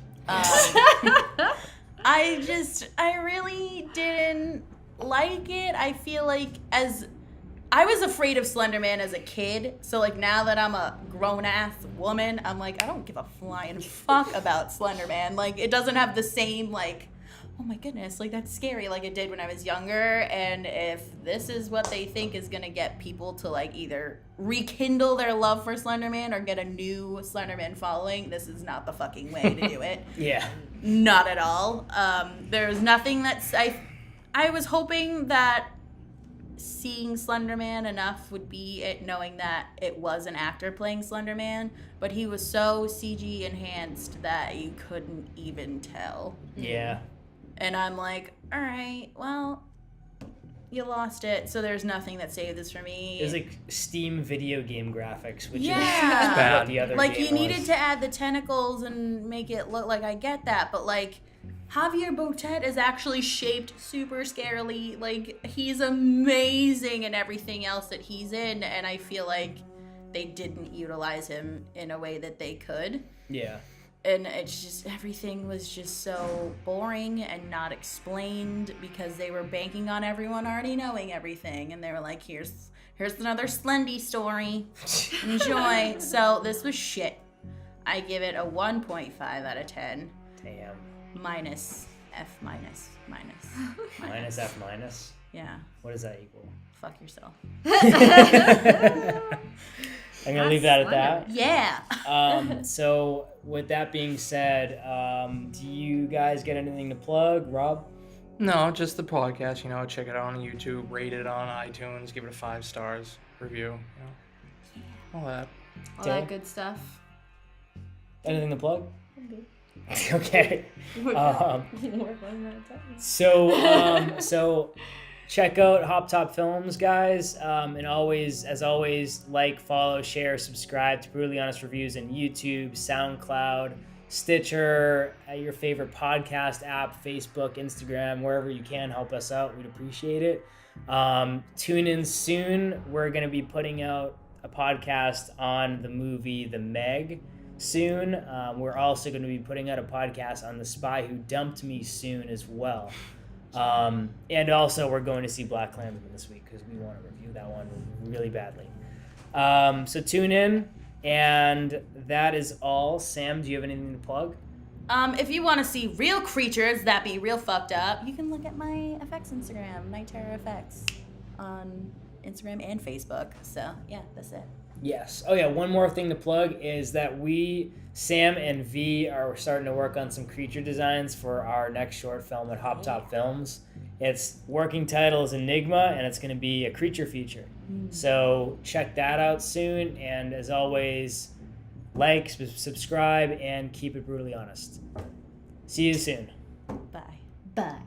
I really didn't like it. I feel like I was afraid of Slenderman as a kid, so like now that I'm a grown-ass woman, I'm like, I don't give a flying fuck about Slenderman. Like, it doesn't have the same, like, oh my goodness, like that's scary like it did when I was younger. And if this is what they think is gonna get people to like either rekindle their love for Slenderman or get a new Slenderman following, this is not the fucking way to do it. Yeah. Not at all. There's nothing that's I was hoping that seeing Slenderman enough would be it, knowing that it was an actor playing Slenderman, but he was so CG enhanced that you couldn't even tell. Yeah. And I'm like, all right, well, you lost it, so there's nothing that saved this for me. It was like Steam video game graphics, which Yeah. is Bad. what the other like game you needed was. to add the tentacles and make it look like, I get that, but like Javier Botet is actually shaped super scarily. Like, he's amazing in everything else that he's in, and I feel like they didn't utilize him in a way that they could. Yeah. And it's just, everything was just so boring and not explained because they were banking on everyone already knowing everything. And they were like, here's another Slendy story. Enjoy. So this was shit. I give it a 1.5 out of 10. Damn. Minus F minus. Minus F minus? Yeah. What does that equal? Fuck yourself. I'm going to leave that at that. Yeah. So with that being said, do you guys get anything to plug? Rob? No, just the podcast. Check it out on YouTube, rate it on iTunes, give it a 5 stars, review. All that. All Taylor? that good stuff. Anything to plug? I'm good. Okay. We're running out of time. So check out Hop Top Films, guys. And as always, like, follow, share, subscribe to Brutally Honest Reviews on YouTube, SoundCloud, Stitcher, your favorite podcast app, Facebook, Instagram, wherever you can. Help us out. We'd appreciate it. Tune in soon. We're going to be putting out a podcast on the movie The Meg soon. We're also going to be putting out a podcast on The Spy Who Dumped Me soon as well. And also we're going to see Black Klansman this week because we want to review that one really badly. So tune in, and that is all. Sam, do you have anything to plug? If you want to see real creatures that be real fucked up, you can look at my FX Instagram, Night Terror FX, on Instagram and Facebook. So yeah, that's it. Yes. Oh yeah, one more thing to plug is that Sam and V, are starting to work on some creature designs for our next short film at Hop Top Films. Its working title is Enigma, and it's going to be a creature feature. So check that out soon, and as always, like, subscribe, and keep it brutally honest. See you soon. Bye. Bye.